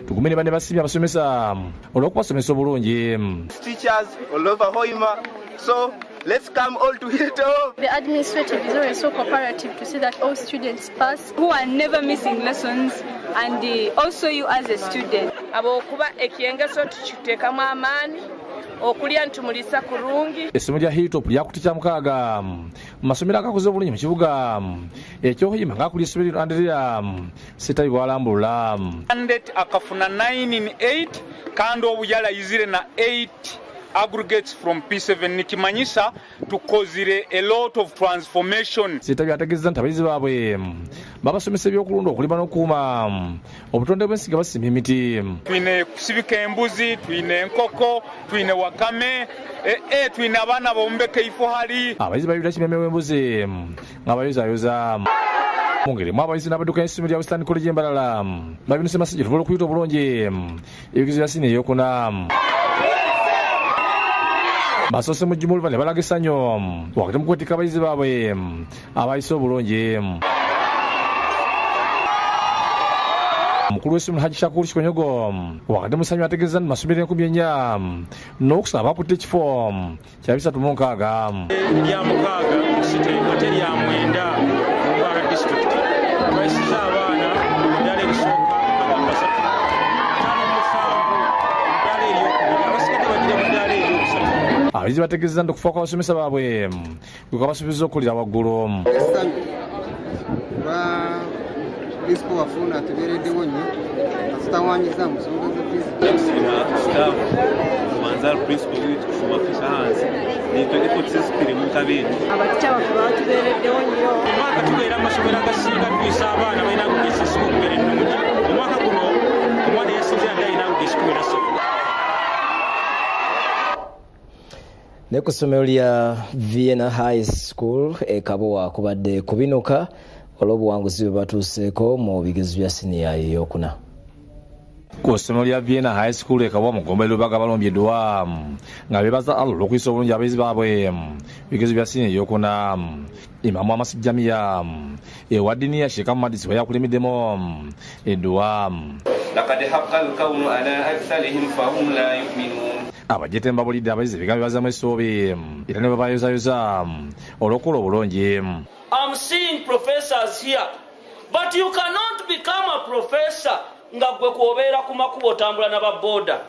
Tugume ne bane basibye abasomesa olw'okubasomesa obulungi. Teachers all over Hoima, so let's come all to Hilltop. The administrative is always so cooperative to see that all students pass who are never missing lessons, and also you as a student. Abokuba ekiyengeso tukiteekamu amaani okulya ntumulisa kurungi. Essomero lya Hilltop lyakutikya 6 mu masomero agakoze obulungi mu kibuga ekyohoyima ng'akulya essomero Andrea Setabi bwalambulula. Candidate akafuna 9 in 8 kandi obuyala yizire na 8 aggregates from P7 nikimanyisa tukozire a lot of transformation. Setabi ategeeza nti abayizi baabwe babasomesa ebyokulunda okulima n'okukuuma obutonde bw'ensiga basimba emiti. Twine kusibika embuzi, twine enkoko, twine wakame, twine abaana bombeka ifo hali. Abayizi bayulira kimeme w'embuzi ng'abayozayoza. Mu ngeri mu abayizi n'abadduka y'essomero lya Western College Mbalala babinuse masijja tusobola okuyita obulungi ebigezo bya siniya ey'okuna. Basose mu Jumulu bane balaga essanyu wakati mu kwetikka abayizi baabwe abayise obulungi. Mukulu w'essomero Haji Shakur Kikonyogo wakati mu ssanyu ategeeza nti masomero 400 n'okusaba bakutte ekifo kya 306 lya 6 site ate lya 9 mu Mbara district bayisiza abaana eddala erisooka aba Basatu 5 eddala eryokubiri abasigadde bagira mu ddala eryokusatu. Abayizi bategeeza nti okufa kw'abasomesa baabwe kwe kwabasuubiza okukulira waggulu. Principal wafuna atubeereddewo nnyo atutawaanyiza mu nsonga staff kubanza principal witu kushumafisha hansi nitwege tutisipire mu kabeera abatica baffe batubeereddewo nnyo. Omwaka tubeera mu masomero agasinga tuyisa abaana balina kugesa essimu okubeera ennungi. Omwaka guno omwana eyasinzira nti alina kugesa 17. Ne ku ssomero lya Vienna High School Kabowa kubadde kubinuka olw'obuwanguzi bwe batuuseeko mu bigezo bya siniya ey'okuna. Ku ssomero lya Vienna High School Kabowa mu Gombe Lubaga balombeddwa nga beebaza Allah olw'okuyisa obulungi abayizi baabwe bigezo bya siniya ey'okuna. Imamu Amasijjamiya ewa ddiini ya Sheikh Ahmad Siwa yakulemiddemu edduwa. Laqad haqqa al-qawlu ala aktharihim fahum la yu'minun. Abajete mbabulidde abayizi ebigambo bibazamu essuubi era ne babayozayoza olw'okukola obulungi. I'm seeing professors here, but you cannot become a professor nga gwe kuobeera ku makubo otambula n'ababoda.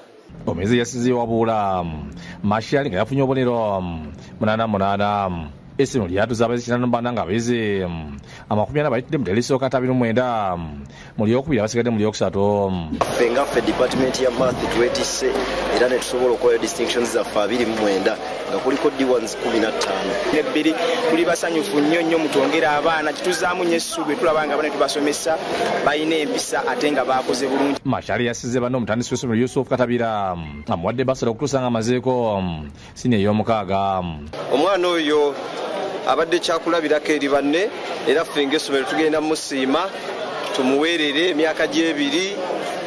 Omwezi yasinze wabuula Marshall nga yafunye obubonero 88. Essomero lyatuza abayizi 94 nga abayizi 40 bayitidde mu ddala erisooka 29 mu lyokubiri abasigadde mu lyokusatu. Ffe nga ffe department ya math twetisse era ne tusobola okukola distinctions zaffe 29 nga kuliko D1s 15 n'ebbiri. Tuli basanyufu nnyo mutwongera abaana kituzaamu nnyo essuubi tulaba nga abaana tubasomesa balina empisa ate nga baakoze bulungi. Mashali yasize banno omutandisi w'essomero Yusuf Katabira amuwadde basala okutuusa nga amazeeko siniya ey'omukaaga. Omwana oyo abadde kyakulabirako eri banne era ffe ng'essomero tugenda musiima tumuweerere emyaka gy'ebiri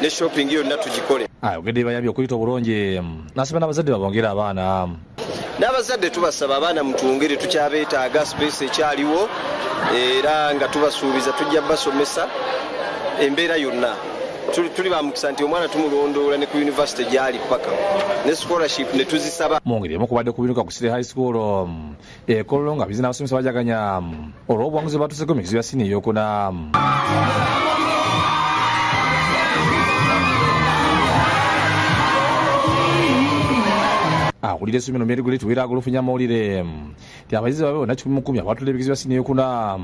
ne shopping yonna tugikole. Ayogedde bayambye okuyita obulungi n'asaba n'abazadde babongere abaana. N'abazadde tubasaba abaana mutwongere tukyabeetaaga space ekyaliwo era nga tubasuubiza tujja basomesa embeera yonna tuli bamukisa nti omwana tumulondoola ne ku university gyali paka ne scholarship ne tuzisaba. Mwongeremu kubadde kubinuka ku City High School Kololo nga bizina abasomesa bajaganya olw'obuwanguzi batuuseko mu mizizo ya siniya eyokuna. Akulira essomero Mary tuwera agulufunya amawulire nti abayizi babe bonna 10 abatula ebigezo bya siniya eyokuna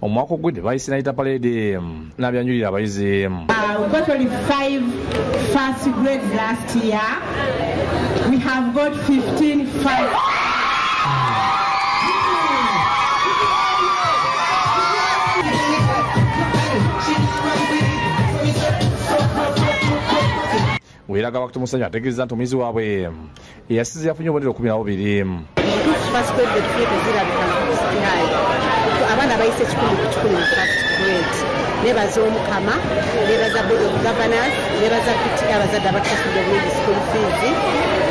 omwaka ogwedde bayise nayita parade n'abyanjulira abayizi. We got only 5 first grades last year. We have got 15 first. Weraga wakati musanya ategeeza nti omuyizi waabwe eyasize yafunye obubonero 12. Abaana bayise 10 first grade. Nebaza omukama, nebaza board of governors, nebaza kutika abazadde abatasudde bulungi school fees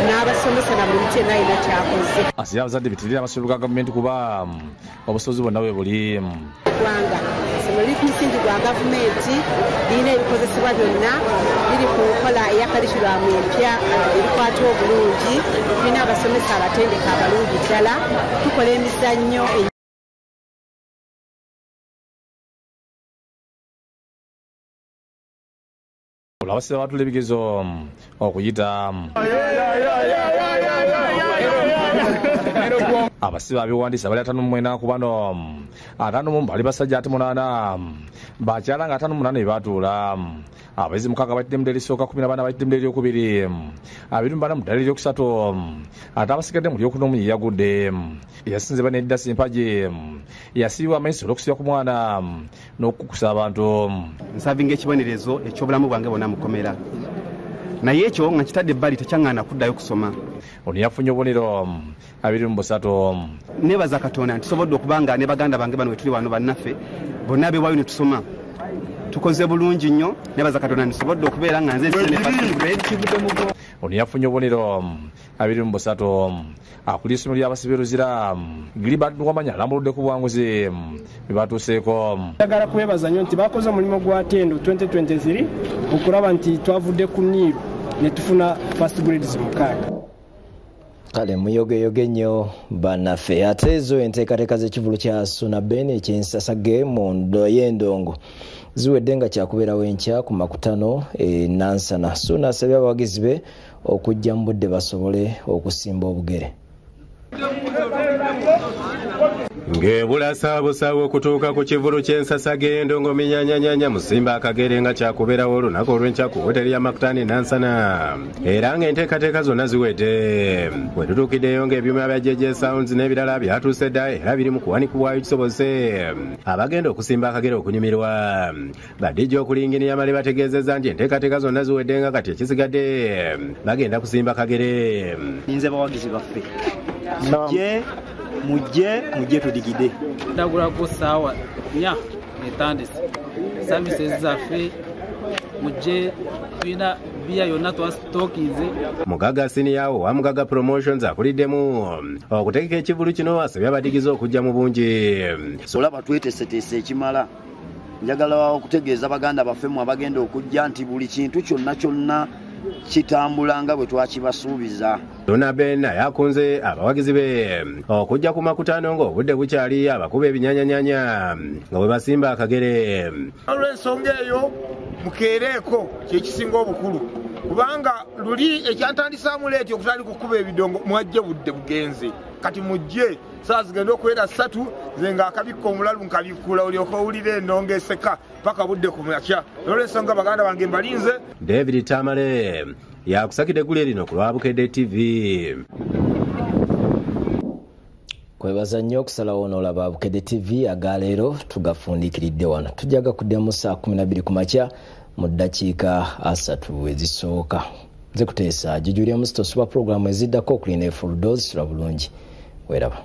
n'abasomesa na buli kyonna alina kyakoze. Asira abazadde bitirira amasomero ga gavumenti kuba obusobozi bwonna bwe buli. Gwanga essomero liri ku musingi gwa gavumenti lirina ebikozesebwa byonna biri ku nkola eya kalikulamu empya ebikwata obulungi, tulina abasomesa abatendeka abalungi ddala, tukola emizannyo. Abasibe batula ebigezo okuyita abasibe abiwandiisa bali 54 ku bano 5 bali basajja 8 bakyala nga 58 bebatuula. Abayizi 6 batidde mu ddala erisooka, 14 batidde mu ddala eryokubiri, 24 mu ddala eryokusatu ate abasigadde mu lyokuna omu yeyagudde. Yasinze banedda Simpagi yasibibwa amaiso olw'okusibwa ku mwana n'okukusa abantu. Nsavinga ekibonerezo eky'obulamu bwange bwonna mukomera naye ekyo nga kitadde ebbali tekyaŋŋaana kuddayo kusoma. Ono yafunye obubonero 23. Nebaza Katonda nti tusobodde okubanga ne baganda bange bano wetuli wano bannaffe bonna abewaayo ne tusoma tukoze bulungi nnyo. Nebaza Katonda nti tusobodde okubeera nga nze kivudde mu bwo. Ono yafunye obubonero 23. Akulira essomero ly'abasibe Luzira Gilbert Wamanya alambuludde ku buwanguzi bwe batuuseeko. Njagala kwebaza nnyo nti bakoze omulimu gwa Tendo 2023 okulaba nti twavudde ku Niiru ne tufuna first grades 6. Kale muyogeyoge nnyo bannaffe. Ate ezo enteekateeka z'ekivulu kya Sunaben ekyensasage mu ndo y'endongo ziwedde nga kyakubeerawo enkya ku makutano Nansana. Suna asabye abawagizi be okujja mu budde basobole okusimba obugere. Ng'ebulasaabusaabu okutuuka ku kivulu ky'ensasage endongo minyanyanyanya musimba akagere nga kyakubeerawo olunaku olw'enkya ku woteri ya Makutani Nansana era ng'enteekateeka zonna ziwedde. Bwe tutuukiddeyo ng'ebyuma bya JJ Sounds n'ebirala byatuuse dda era biri mu kuwanikibwayo kisobose abagenda okusimba akagere okunyumirwa. Badijja okulingirira mali bategeezezza nti enteekateeka zonna ziwedde nga kati ekisigadde bagenda kusimba akagere. Nze bawagizi baffe mujje tudigide ndagulako saawa 4 etandise services zaffe mujje tulina biya yonna twasitokinze. Mugaga siniyawo wa Mugaga Promotions akuliddemu okutegeka ekivulu kino asabye abadigizi okujja mu bungi. Olaba tweteeseteese ekimala. Njagala okutegeeza baganda baffemu abagenda okujja nti buli kintu kyonna kitambula nga bwe twakibasuubiza. Sunaben yakunze abawagizi be okujja ku makutano ng'obudde bukyali abakuba ebinyanyanyanya nga bwe basimba akagere. Olw'ensonga eyo mukeereeko kyekisinga obukulu kubanga luli ekyantandisaamu leeti okutandika okukuba ebidongo mwajje budde bugenze. Kati mujje saa zigenda okubeera 3 nze ng'akabikka omulalu nkabikkula olyoka owulira endongo eseka paka budde ku makya. Olw'ensonga baganda bange mbalinze. David Tamale yakusakidde eggulu lino ku lwa Bukedde TV. Kwebaza nnyo okusalawo n'olaba Bukedde TV agaleero tugafundiikiridde wano. Tujjaga kuddemu saa 12 ku makya mu ddakiika 3 ezisooka. Nze kuteesa Julia Musto super program eziddako okulina full dose tulabulungi. Weraba.